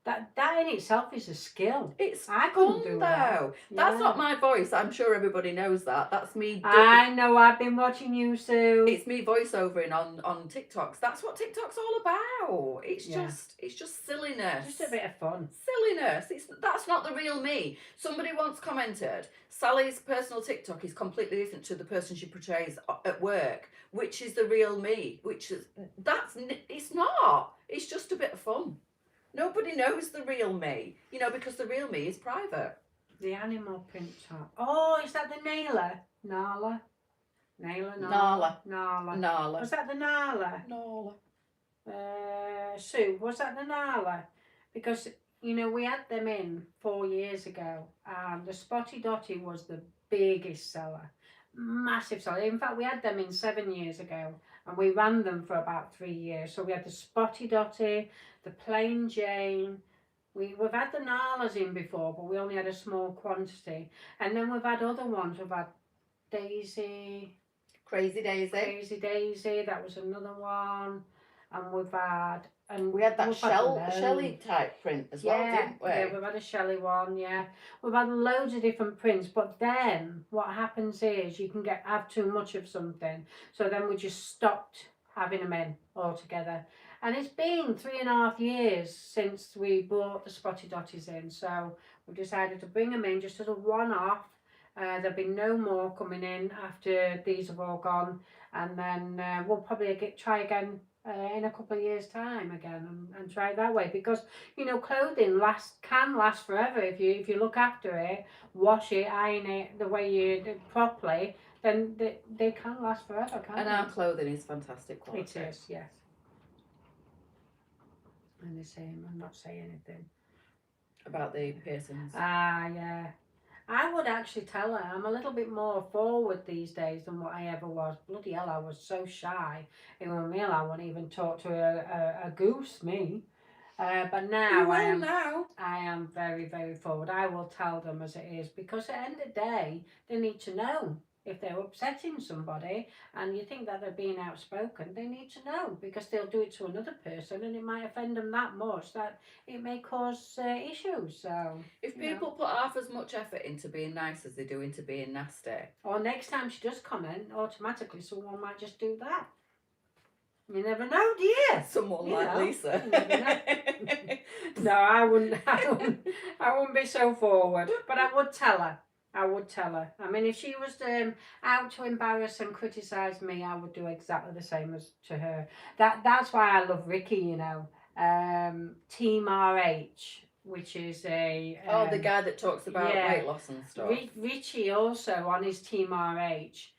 that in itself is a skill. It's I fun couldn't do though. that. That's Yeah. not my voice. I'm sure everybody knows that. That's me. I know. I've been watching you, Sue. It's me voiceovering on TikToks. That's what TikTok's all about. It's just silliness. Just a bit of fun. Silliness. That's not the real me. Somebody once commented, Sally's personal TikTok is completely different to the person she portrays at work. Which is the real me? It's not. It's just a bit of fun. Nobody knows the real me, you know, because the real me is private. The animal print top. Oh, is that the nailer? Nala? Nailer? Nala. Nala. Nala. Was that the Nala? Nala. Sue, was that the Nala? Because, you know, we had them in 4 years ago, and the Spotty Dotty was the biggest seller. Massive seller. In fact, we had them in 7 years ago, and we ran them for about 3 years. So we had the Spotty Dotty, the Plain Jane. We've had the Nalas in before, but we only had a small quantity. And then we've had other ones. We've had Daisy. Crazy Daisy. Crazy Daisy, that was another one. And we've had... And we had that Shelley type print as well, didn't we? Yeah, we've had a Shelley one, yeah. We've had loads of different prints, but then what happens is you can have too much of something. So then we just stopped having them in altogether. And it's been 3.5 years since we brought the Spotty Dotties in. So we decided to bring them in just as a one-off. There'll be no more coming in after these have all gone. And then we'll probably try again in a couple of years' time again and try it that way. Because, you know, clothing can last forever if you look after it, wash it, iron it the way you do properly, then they can last forever, can't and they? our clothing is fantastic quality. It is, yes. And the same, I'm not saying anything. About the piercings. Ah, yeah. I would actually tell her I'm a little bit more forward these days than what I ever was. Bloody hell, I was so shy. In a meal, I wouldn't even talk to a goose, me. But now I am very, very forward. I will tell them as it is, because at the end of the day, they need to know. If they're upsetting somebody and you think that they're being outspoken, they need to know, because they'll do it to another person and it might offend them that much that it may cause issues. So if people put half as much effort into being nice as they do into being nasty, or next time she does comment, automatically someone might just do that. You never know, do you? Someone like Leesa. No, I wouldn't be so forward, but I would tell her. I mean, if she was out to embarrass and criticise me, I would do exactly the same as to her. That's why I love Ricky, you know. Team RH, which is the guy that talks about weight loss and stuff. Richie also on his Team RH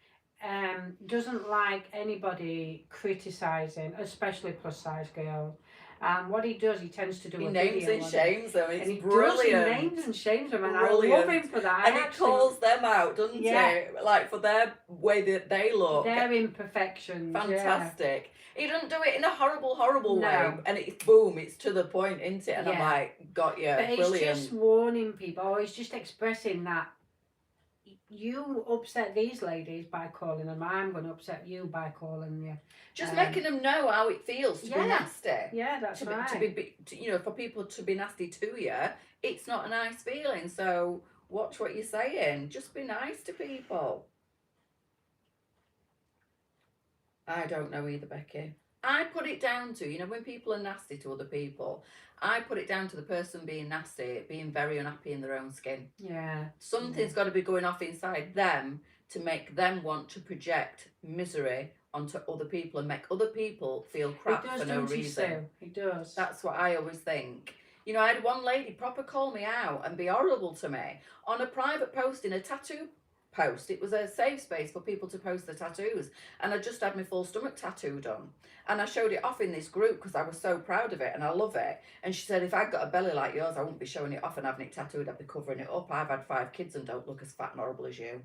doesn't like anybody criticising, especially plus size girls. And what he does, he tends to do He a names video and on it. shames them. It's And he brilliant. does, he names and shames them, and Brilliant. I love him for that. And he calls them out, doesn't he? Like for their way that they look. Their imperfections. Fantastic. He doesn't do it in a horrible No. way. And it's boom, it's to the point, isn't it? And I'm like, got you. But Brilliant. he's just warning people, or he's just expressing that you upset these ladies by calling them, I'm going to upset you by calling you. Just making them know how it feels to be nasty. Yeah, that's right. For people to be nasty to you, it's not a nice feeling. So watch what you're saying. Just be nice to people. I don't know either, Becky. I put it down to, when people are nasty to other people, I put it down to the person being nasty, being very unhappy in their own skin. Yeah. Something's got to be going off inside them to make them want to project misery onto other people and make other people feel crap for no reason. He does. That's what I always think. I had one lady proper call me out and be horrible to me on a private post in a tattoo post. It was a safe space for people to post their tattoos, and I just had my full stomach tattoo done, and I showed it off in this group because I was so proud of it and I love it. And she said, if I'd got a belly like yours, I wouldn't be showing it off and having it tattooed, I'd be covering it up. I've had 5 kids and don't look as fat and horrible as you. And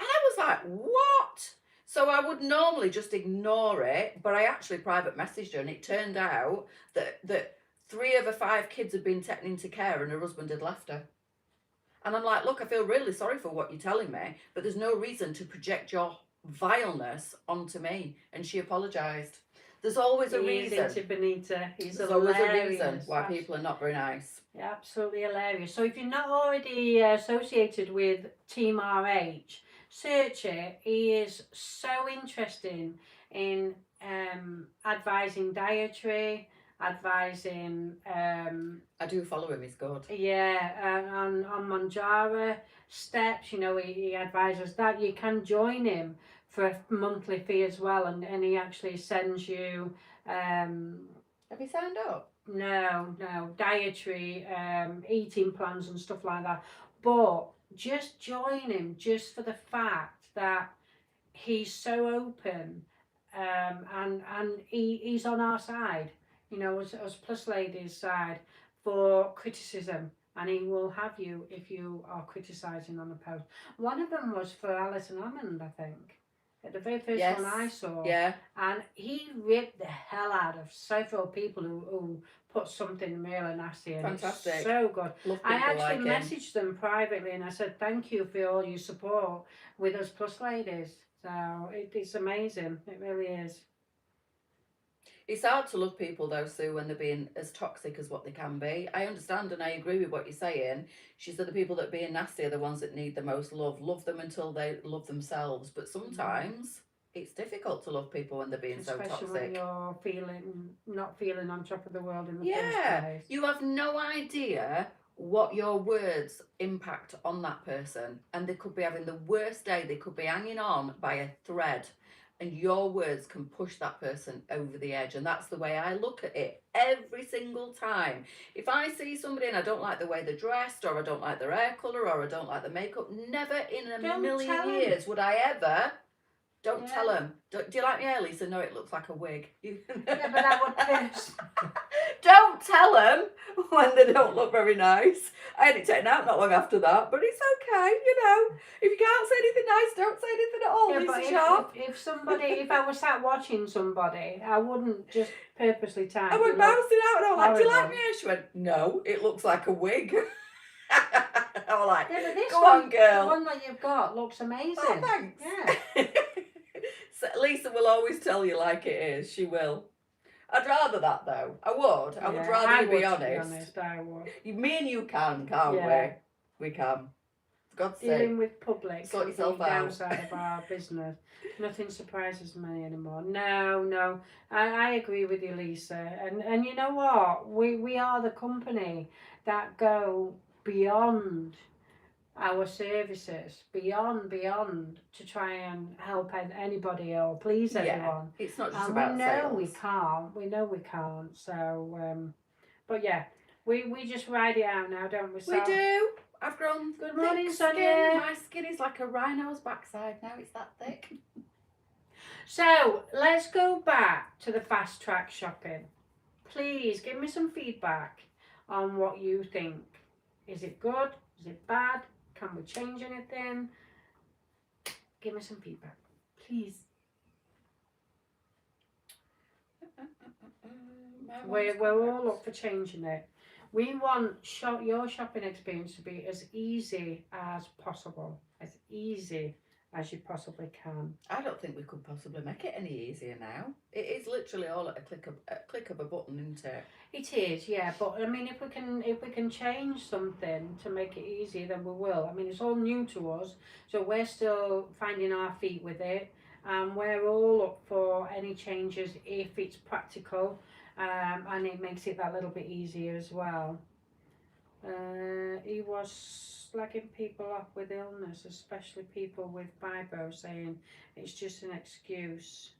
I was like, what? So I would normally just ignore it, but I actually private messaged her, and it turned out that 3 of her 5 kids had been taken into care and her husband had left her. And I'm like, look, I feel really sorry for what you're telling me, but there's no reason to project your vileness onto me. And she apologised. There's always a reason. Into Benita. There's always a reason why people are not very nice. Yeah, absolutely hilarious. So if you're not already associated with Team RH, search it. He is so interesting in advising dietary, advising I do follow him, he's good. On Manjaro steps, he advises that you can join him for a monthly fee as well, and he actually sends you have you signed up? No, dietary eating plans and stuff like that, but just join him just for the fact that he's so open, and he's on our side, as plus ladies' side, for criticism, and he will have you if you are criticising on a post. One of them was for Alison Hammond, I think. The very first one I saw. Yeah. And he ripped the hell out of several people who put something really nasty in. Fantastic. It's so good. Love I actually like messaged them privately and I said, thank you for all your support with us plus ladies. So it's amazing. It really is. It's hard to love people though, Sue, when they're being as toxic as what they can be. I understand and I agree with what you're saying. She said the people that are being nasty are the ones that need the most love. Love them until they love themselves. But sometimes it's difficult to love people when they're being so toxic. Especially when you're not feeling on top of the world in the first place. You have no idea what your words impact on that person. And they could be having the worst day. They could be hanging on by a thread. And your words can push that person over the edge. And that's the way I look at it every single time. If I see somebody and I don't like the way they're dressed, or I don't like their hair colour, or I don't like the makeup, never in a million years would I ever... Don't tell them. Do you like my hair, Leesa? No, it looks like a wig. Yeah, but that would piss. Don't tell them when they don't look very nice. I had it taken out not long after that, but it's okay, If you can't say anything nice, don't say anything at all, Leesa Sharp. If I was sat watching somebody, I wouldn't just purposely tag. I went bouncing out and I was like, do you like my hair? She went, no, it looks like a wig. I was like, go on, girl. The one that you've got looks amazing. Oh, thanks. Yeah. So Leesa will always tell you like it is. She will. I'd rather that though. I would. I would rather you be honest. I would. Me and you can't we? We can. For God's sake. Dealing with public. Sort yourself out. Downside of our business. Nothing surprises me anymore. No. I agree with you, Leesa. And you know what? We are the company that go beyond our services, beyond to try and help anybody or please everyone. It's not just about sales. We know we can't. So, but yeah, we just ride it out now, don't we? We do. I've grown. Good morning, thick Sonia. skin. My skin is like a rhino's backside now. It's that thick. So let's go back to the fast track shopping. Please give me some feedback on what you think. Is it good? Is it bad? Can we change anything? Give me some feedback, please. We're all up for changing it. We want your shopping experience to be as easy as possible. As easy as you possibly can. I don't think we could possibly make it any easier now. It is literally all at a click of a button, isn't it? It is, yeah. But I mean, if we can change something to make it easier, then we will. I mean, it's all new to us, so we're still finding our feet with it, and we're all up for any changes if it's practical, and it makes it that little bit easier as well. He was slagging people off with illness, especially people with fibro, saying it's just an excuse.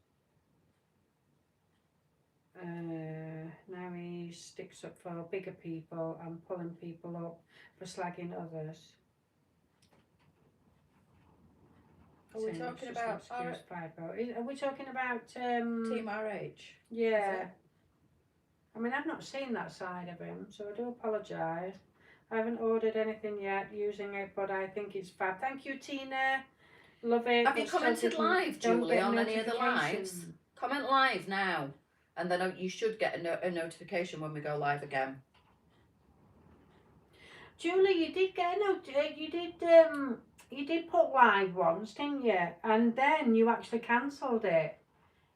Now he sticks up for bigger people and pulling people up for slagging others. Are we talking about fibro? Are we talking about Team RH? Yeah. I mean, I've not seen that side of him, so I do apologise. I haven't ordered anything yet using it, but I think it's fab. Thank you, Tina. Love it. Have you commented live, Julie, on any of the lives? Comment live now, and then you should get a notification when we go live again. Julie, you did get a note. You did put live once, didn't you? And then you actually cancelled it,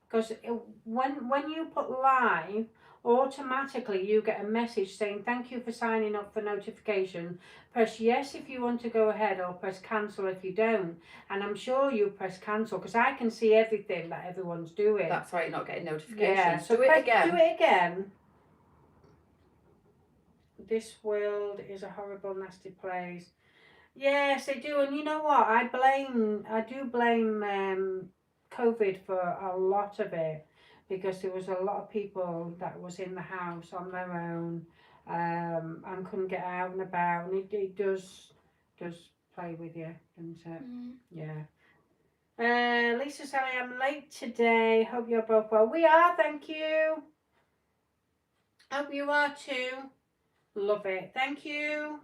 because when you put live, automatically you get a message saying thank you for signing up for notification. Press yes if you want to go ahead, or press cancel if you don't. And I'm sure you press cancel because I can see everything that everyone's doing. That's why you're not getting notifications. Yeah, so do it again. Do it again. This world is a horrible, nasty place. Yes, they do. And you know what? I do blame COVID for a lot of it, because there was a lot of people that was in the house on their own, and couldn't get out and about, and it does play with you, doesn't it? Yeah. Leesa, Sally, I'm late today. Hope you're both well. We are, thank you. Hope you are too. Love it. Thank you.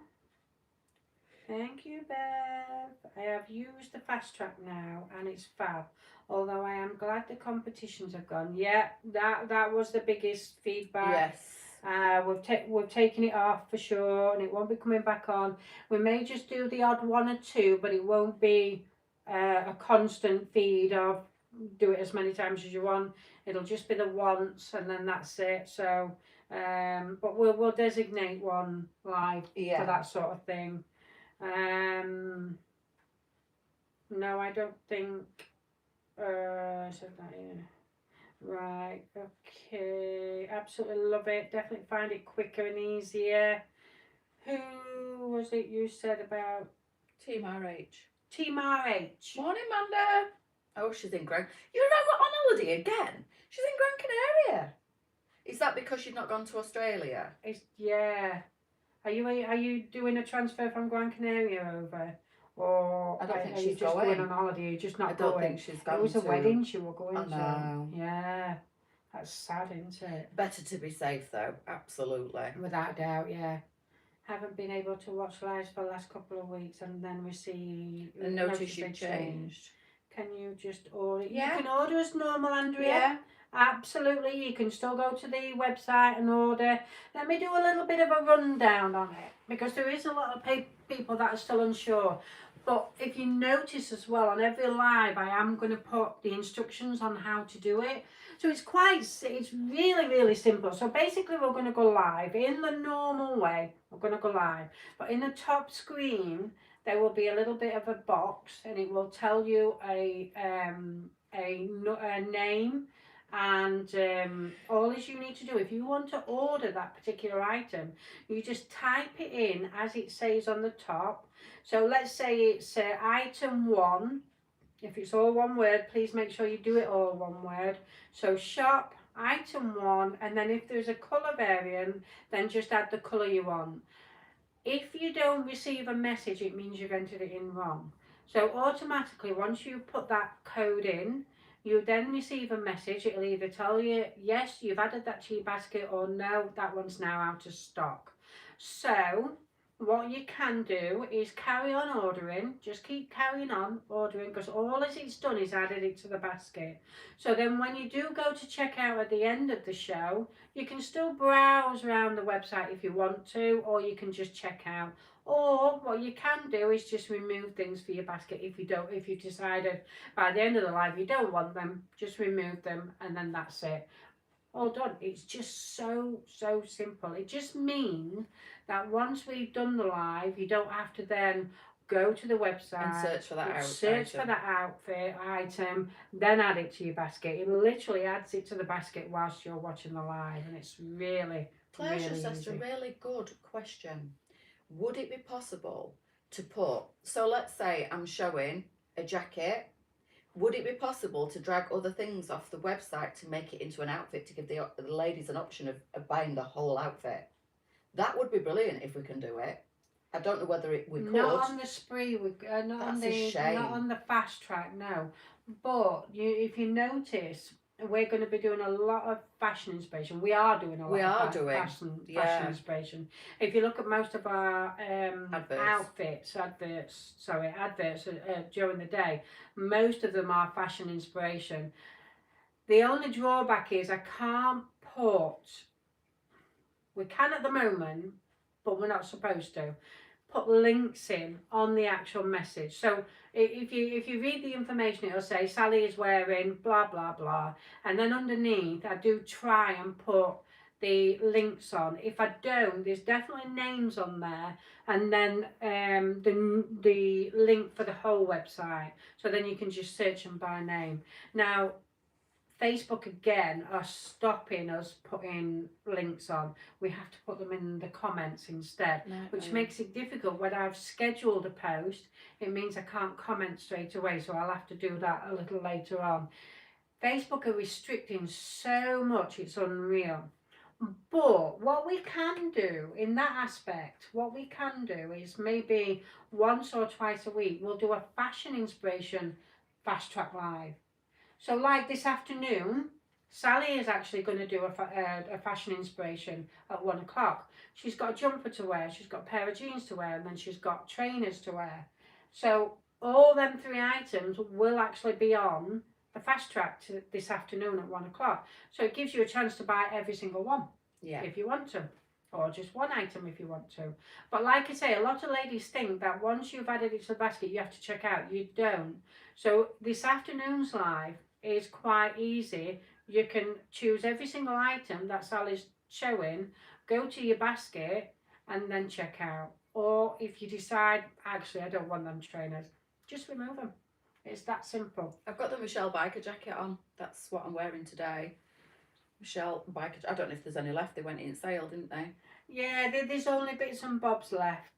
Thank you, Bev. I have used the fast track now, and it's fab. Although I am glad the competitions have gone. Yeah, that was the biggest feedback. Yes. We've taken it off for sure, and it won't be coming back on. We may just do the odd one or two, but it won't be a constant feed of do it as many times as you want. It'll just be the once, and then that's it. So, but we'll designate one live for that sort of thing. No, I don't think. Said that, yeah. Right, okay. Absolutely love it. Definitely find it quicker and easier. Who was it you said about? Team RH. Team RH. Morning, Manda. Oh, she's in Gran. You're on holiday again? She's in Gran Canaria. Is that because you've not gone to Australia? Yeah. Are you doing a transfer from Gran Canaria over? Or I don't think are she's you just going on holiday? You're just not going? I don't think she's going. It was a wedding she was going to. No. Yeah. That's sad, isn't it? Better to be safe, though. Absolutely. Without doubt, yeah. Haven't been able to watch lives for the last couple of weeks, and then receive and notice you've changed. Can you just order? Yeah. You can order as normal, Andrea. Yeah. Absolutely. You can still go to the website and order. Let me do a little bit of a rundown on it, because there is a lot of people that are still unsure. But if you notice as well, on every live I am going to put the instructions on how to do it. So it's really, really simple. So basically we're going to go live in the normal way. We're going to go live. But in the top screen, there will be a little bit of a box, and it will tell you a name, and all you need to do, if you want to order that particular item, you just type it in as it says on the top. So let's say it's item 1. If it's all one word, please make sure you do it all one word. So shop item 1, and then if there's a colour variant, then just add the colour you want. If you don't receive a message, it means you've entered it in wrong. So automatically, once you put that code in, you then receive a message. It'll either tell you, yes, you've added that to your basket, or no, that one's now out of stock. So what you can do is carry on ordering. Just keep carrying on ordering, because all it's done is added it to the basket. So then when you do go to check out at the end of the show, you can still browse around the website if you want to, or you can just check out. Or what you can do is just remove things for your basket if you decided by the end of the live you don't want them, just remove them, and then that's it. All done. It's just so simple. It just means that once we've done the live, you don't have to then go to the website and search for that outfit item, then add it to your basket. It literally adds it to the basket whilst you're watching the live, and it's really Claire's really just asked a easy. really good question. Would it be possible to put, so let's say I'm showing a jacket, would it be possible to drag other things off the website to make it into an outfit, to give the ladies an option of buying the whole outfit? That would be brilliant if we can do it. I don't know whether we could. Not on the spree, not on the fast track, no. But if you notice, we're going to be doing a lot of fashion inspiration. We are doing a lot of fashion inspiration. If you look at most of our adverts during the day, most of them are fashion inspiration. The only drawback is I can't we can at the moment, but we're not supposed to put links in on the actual message. So if you read the information, it'll say Sally is wearing blah blah blah, and then underneath I do try and put the links on. If I don't, there's definitely names on there, and then the link for the whole website, so then you can just search them by name. Now Facebook again are stopping us putting links on. We have to put them in the comments instead, which makes it difficult. When I've scheduled a post, it means I can't comment straight away, so I'll have to do that a little later on. Facebook are restricting so much, it's unreal. But what we can do in that aspect, is maybe once or twice a week, we'll do a fashion inspiration fast track live. So like this afternoon, Sally is actually going to do a fashion inspiration at 1 o'clock. She's got a jumper to wear, she's got a pair of jeans to wear, and then she's got trainers to wear. So all them 3 items will actually be on the fast track this afternoon at 1 o'clock. So it gives you a chance to buy every single one if you want to. Or just one item if you want to. But like I say, a lot of ladies think that once you've added it to the basket, you have to check out. You don't. So this afternoon's live is quite easy. You can choose every single item that Sally's showing, go to your basket, and then check out. Or if you decide, actually, I don't want them trainers, just remove them. It's that simple. I've got the Michelle biker jacket on. That's what I'm wearing today. Michelle biker. I don't know if there's any left. They went in sale, didn't they? Yeah, there's only bits and bobs left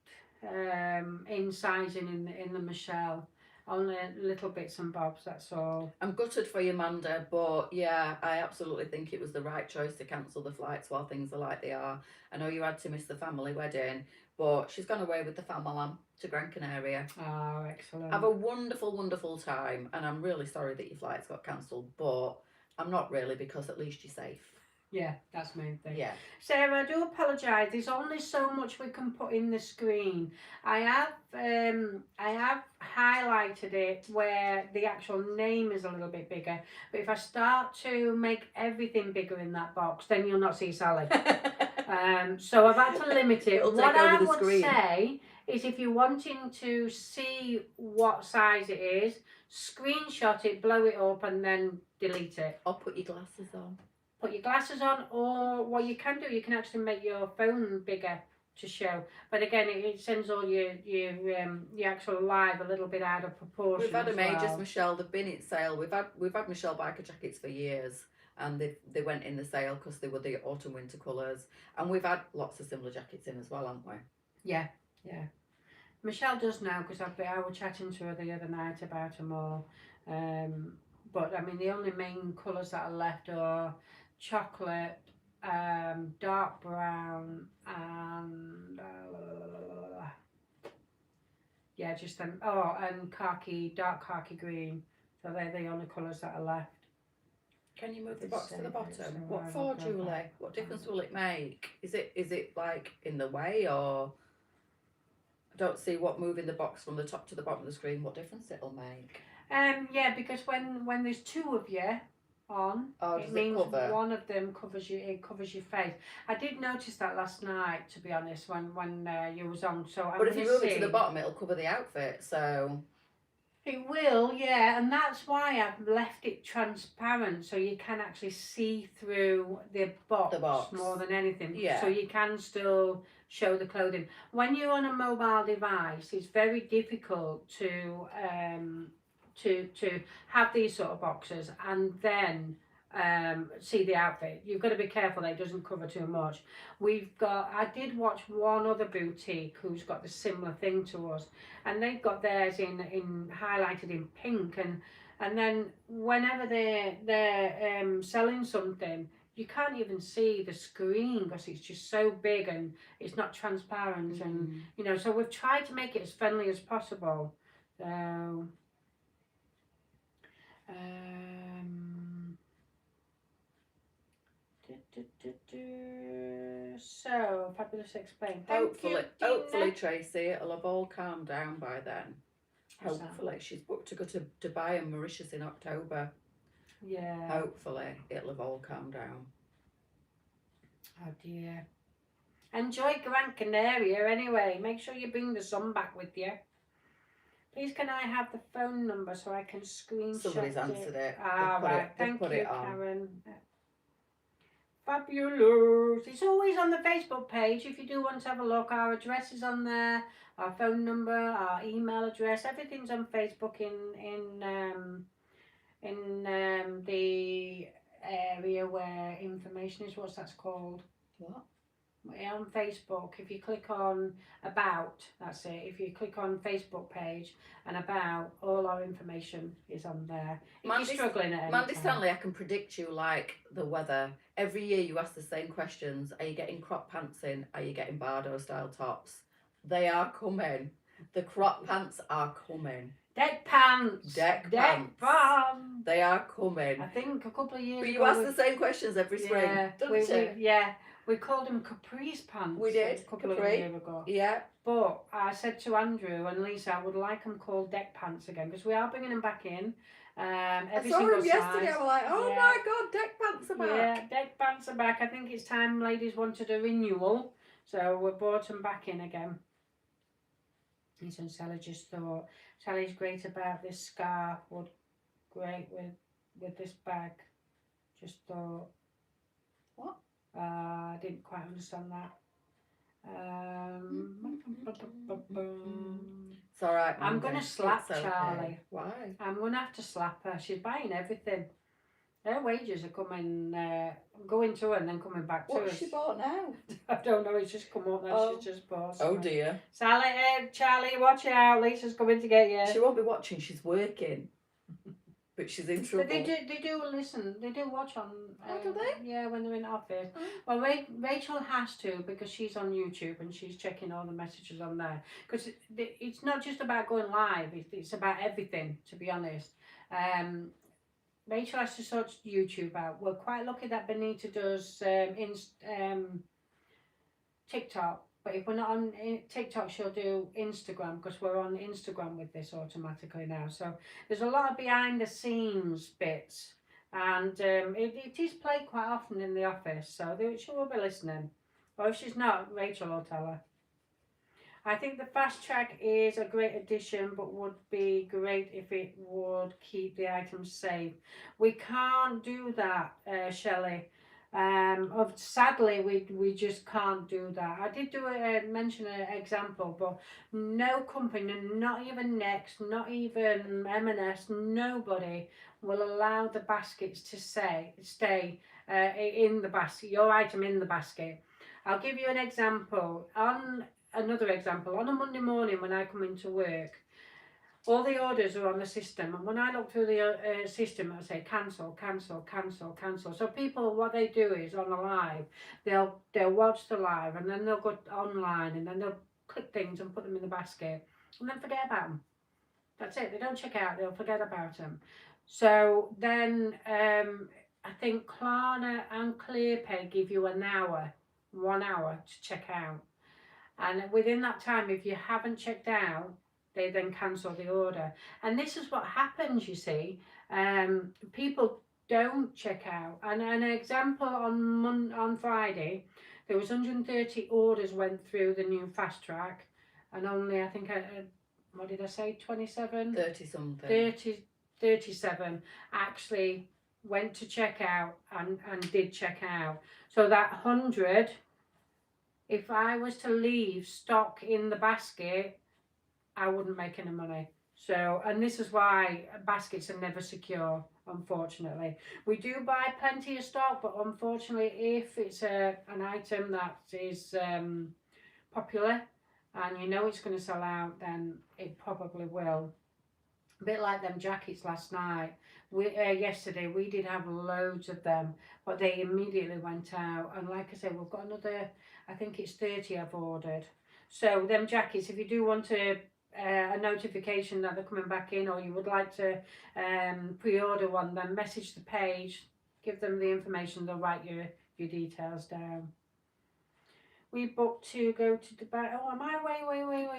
in sizing in the Michelle. Only little bits and bobs, that's all. I'm gutted for you, Amanda, but yeah, I absolutely think it was the right choice to cancel the flights while things are like they are. I know you had to miss the family wedding, but she's gone away with the family to Gran Canaria. Oh, excellent. Have a wonderful, wonderful time, and I'm really sorry that your flights got cancelled, but I'm not really, because at least you're safe. Yeah, that's the main thing. Yeah. Sarah, I do apologise. There's only so much we can put in the screen. I have highlighted it where the actual name is a little bit bigger. But if I start to make everything bigger in that box, then you'll not see Sally. So I've had to limit it. What I would say is, if you're wanting to see what size it is, screenshot it, blow it up, and then delete it. Or put your glasses on. Put your glasses on, or what you can do, you can actually make your phone bigger to show. But again, it sends all your actual live a little bit out of proportion. We've had them ages, Michelle. They've been in sale. We've had Michelle biker jackets for years, and they went in the sale because they were the autumn winter colours. And we've had lots of similar jackets in as well, haven't we? Yeah. Michelle does now, because I was chatting to her the other night about them all. But I mean, the only main colours that are left are chocolate, dark brown, and Yeah, just them. Oh, and khaki, dark khaki green. So they're the only colours that are left. Can you move the It's box to the savoury, bottom? so What I for, will go Julie? back. What difference will it make? Is it like in the way, or I don't see what moving the box from the top to the bottom of the screen, what difference it'll make. Yeah, because when there's two of you on, Oh, it does it means cover? one of them covers you. It covers your face. I did notice that last night, to be honest, when you was on. So I'm But if gonna you move see. it to the bottom, it'll cover the outfit. So It will, yeah, and that's why I've left it transparent so you can actually see through the box more than anything. Yeah. So you can still show the clothing. When you're on a mobile device, it's very difficult to have these sort of boxes and then see the outfit. You've got to be careful that it doesn't cover too much. I did watch one other boutique who's got the similar thing to us, and they've got theirs in highlighted in pink, and then whenever they're selling something, you can't even see the screen because it's just so big and it's not transparent. And you know, so we've tried to make it as friendly as possible. So so Fabulous explained. Hopefully, Tracy, it'll have all calmed down by then. Hopefully, she's booked to go to Dubai and Mauritius in October. Yeah. Hopefully, it'll have all calmed down. Oh dear. Enjoy Gran Canaria anyway. Make sure you bring the sun back with you. Please can I have the phone number so I can screenshot Somebody's answered it. Ah, right. Thank you, Karen. Fabulous. It's always on the Facebook page if you do want to have a look. Our address is on there, our phone number, our email address, everything's on Facebook in the area where information is. What's that called? What? On Facebook, if you click on about, that's it. If you click on Facebook page and about, all our information is on there. If you're struggling at any Mandy time. Stanley, I can predict you like the weather. Every year you ask the same questions. Are you getting crop pants in? Are you getting Bardo style tops? They are coming. The crop pants are coming. Deck pants. Deck pants. They are coming. I think a couple of years ago. But you ask the same questions every spring, don't you? We called them caprice pants. We did. A couple of years ago. Yeah. But I said to Andrew and Leesa, I would like them called deck pants again because we are bringing them back in. I saw them yesterday. I was like, oh my God, deck pants are back. Yeah, deck pants are back. I think it's time ladies wanted a renewal, so we brought them back in again. And Sally just thought, Sally's great about this scarf, would great with this bag. Just thought. What? I didn't quite understand that. It's all right. I'm going to slap Charlie. Okay. Why? I'm going to have to slap her. She's buying everything. Her wages are coming, going to her and then coming back to us. What's she bought now? I don't know. It's just come up now. She's just bought something. Oh dear. Sally, Charlie, watch out. Lisa's coming to get you. She won't be watching. She's working. But she's in trouble. But they do listen. They do watch on. Do they? Yeah, when they're in office. Oh. Well, Rachel has to because she's on YouTube and she's checking all the messages on there. Because it's not just about going live. It's about everything, to be honest. Rachel has to sort YouTube out. We're quite lucky that Benita does TikTok. But if we're not on TikTok, she'll do Instagram because we're on Instagram with this automatically now. So there's a lot of behind the scenes bits. And it is played quite often in the office. So she will be listening. Or if she's not, Rachel will tell her. I think the fast track is a great addition, but would be great if it would keep the items safe. We can't do that, Shelley. Sadly, we just can't do that. I did mention an example, but no company, not even Next, not even M&S, nobody will allow the baskets to stay in the basket, your item in the basket. I'll give you an example. Another example, on a Monday morning when I come into work, all the orders are on the system, and when I look through the system, I say cancel, cancel, cancel, cancel. So people, what they do is on the live, they'll watch the live, and then they'll go online, and then they'll click things and put them in the basket. and then forget about them. That's it. They don't check out. They'll forget about them. So then I think Klarna and ClearPay give you an hour, 1 hour to check out. And within that time, if you haven't checked out, they then cancel the order. And this is what happens, you see. People don't check out. And an example on Friday, there was 130 orders went through the new fast track, and only I think what did I say? 27, 30 something. 37 actually went to check out and did check out. So that 100, if I was to leave stock in the basket, I wouldn't make any money. So, and this is why baskets are never secure, unfortunately. We do buy plenty of stock, but unfortunately, if it's an item that is popular and you know it's going to sell out, then it probably will. A bit like them jackets last night. Yesterday we did have loads of them, but they immediately went out. And like I said, we've got another, I think it's 30 I've ordered. So them jackets, if you do want a notification that they're coming back in, or you would like to pre-order one, then message the page, give them the information, they'll write your details down. We booked to go to Dubai. Oh, am I way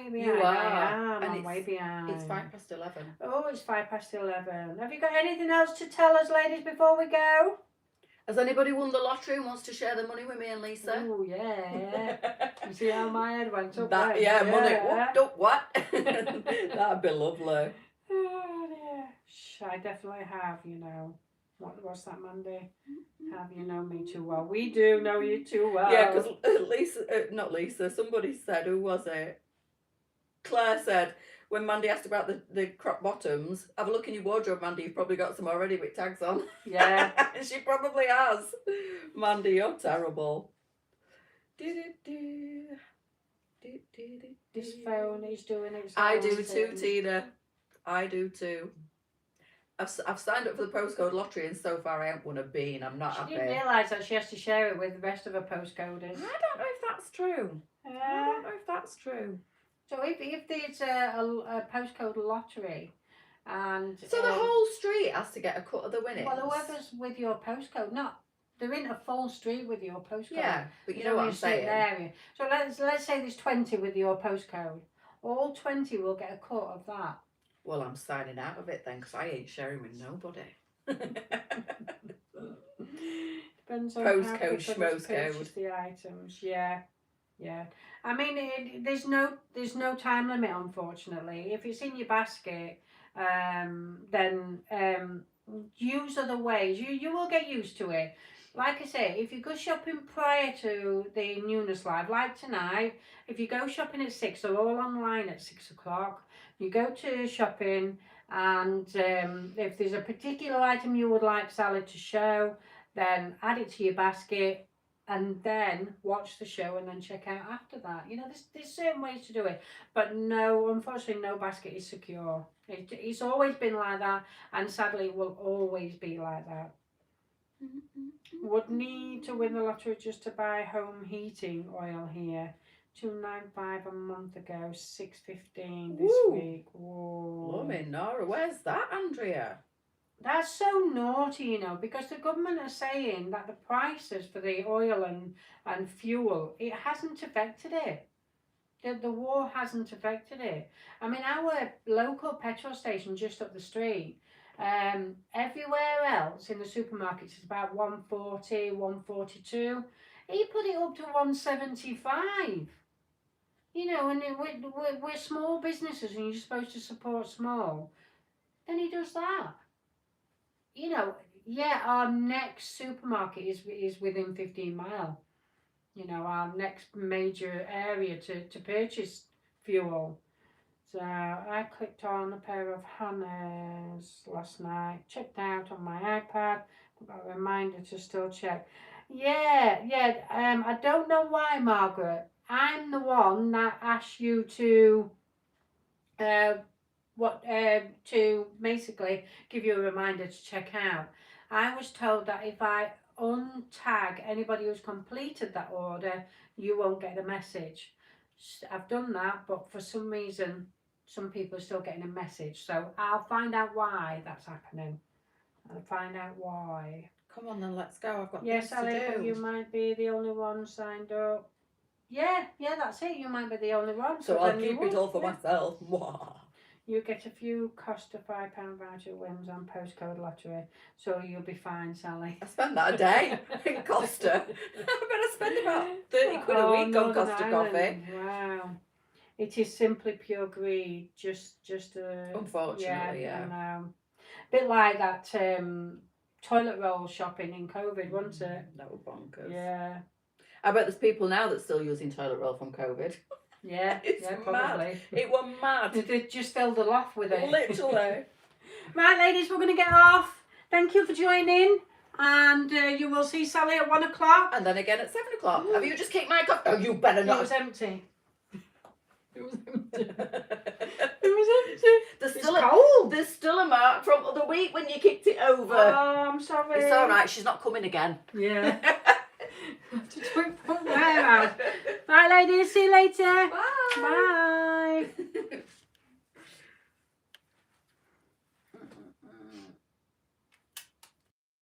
behind? You are. I am. I'm way behind. It's 11:05. Oh, it's 11:05. Have you got anything else to tell us, ladies, before we go? Has anybody won the lottery and wants to share the money with me and Leesa? Oh, yeah. You see how my head went up That, there? yeah, money. What? That'd be lovely. Oh, dear. I definitely have, you know. What's that, Mandy? Have you know me too well? We do know you too well. Yeah, because not Leesa, somebody said, who was it? Claire said, when Mandy asked about the crop bottoms, have a look in your wardrobe, Mandy, you've probably got some already with tags on. Yeah. She probably has. Mandy, you're terrible. This phone is doing its I own do thing. too, Tina. I do too. I've signed up for the postcode lottery and so far I haven't won a bean. I'm not happy. She didn't realise that she has to share it with the rest of her postcoders. I don't know if that's true. I don't know if that's true. So if there's a postcode lottery, and so the whole street has to get a cut of the winnings. Well, whoever's with your postcode, they're in a full street with your postcode. Yeah, but you know what I'm saying. Area. So let's say there's 20 with your postcode. All 20 will get a cut of that. Well, I'm signing out of it then, because I ain't sharing with nobody. Depends on postcode, schmostcode. The items, yeah. I mean, there's no time limit, unfortunately. If it's in your basket, then use other ways. You will get used to it. Like I say, if you go shopping prior to the newness live, like tonight, if you go shopping at 6, they're all online at 6 o'clock. You go to shopping, and if there's a particular item you would like Sally to show, then add it to your basket and then watch the show and then check out after that. You know, there's certain ways to do it, but no, unfortunately, no basket is secure. It's always been like that, and sadly, it will always be like that. Would need to win the lottery just to buy home heating oil here. $2.95 a month ago, $6.15 this week. Whoa. Blimey, Nora, where's that, Andrea? That's so naughty, you know, because the government are saying that the prices for the oil and fuel, it hasn't affected it. The war hasn't affected it. I mean, our local petrol station just up the street, everywhere else in the supermarkets is about 140, 142. He put it up to 175. You know, and we're small businesses and you're supposed to support small. Then he does that. You know, yeah, our next supermarket is within 15 mile. You know, our next major area to purchase fuel. So I clicked on a pair of Hannah's last night, checked out on my iPad, got a reminder to still check. Yeah, I don't know why, Margaret. I'm the one that asked you to to basically give you a reminder to check out. I was told that if I untag anybody who's completed that order, you won't get a message. I've done that, but for some reason some people are still getting a message. So I'll find out why that's happening. I'll find out why. Come on then, let's go. I've got Yes, things to Ali, do. but you might be the only one signed up. Yeah, that's it. You might be the only one. So I'll keep it all for myself. You get a few Costa £5 voucher wins on postcode lottery, so you'll be fine, Sally. I spend that a day in Costa. I better spend about 30 quid a week on Costa coffee. Wow. It is simply pure greed. Just Unfortunately, yeah. I know. Bit like that toilet roll shopping in COVID, wasn't it? That was bonkers. Yeah. I bet there's people now that's still using toilet roll from COVID. Yeah, It's probably. mad. It was mad. They just filled the loft with it. Literally. Right, ladies, we're going to get off. Thank you for joining. And you will see Sally at 1 o'clock. And then again at 7 o'clock. Have you just kicked my cup? Oh, you better not. It was empty. It was empty. It was empty. It's cold. There's still a mark from the week when you kicked it over. Oh, I'm sorry. It's all right. She's not coming again. Yeah. Right, ladies. See you later. Bye. Bye.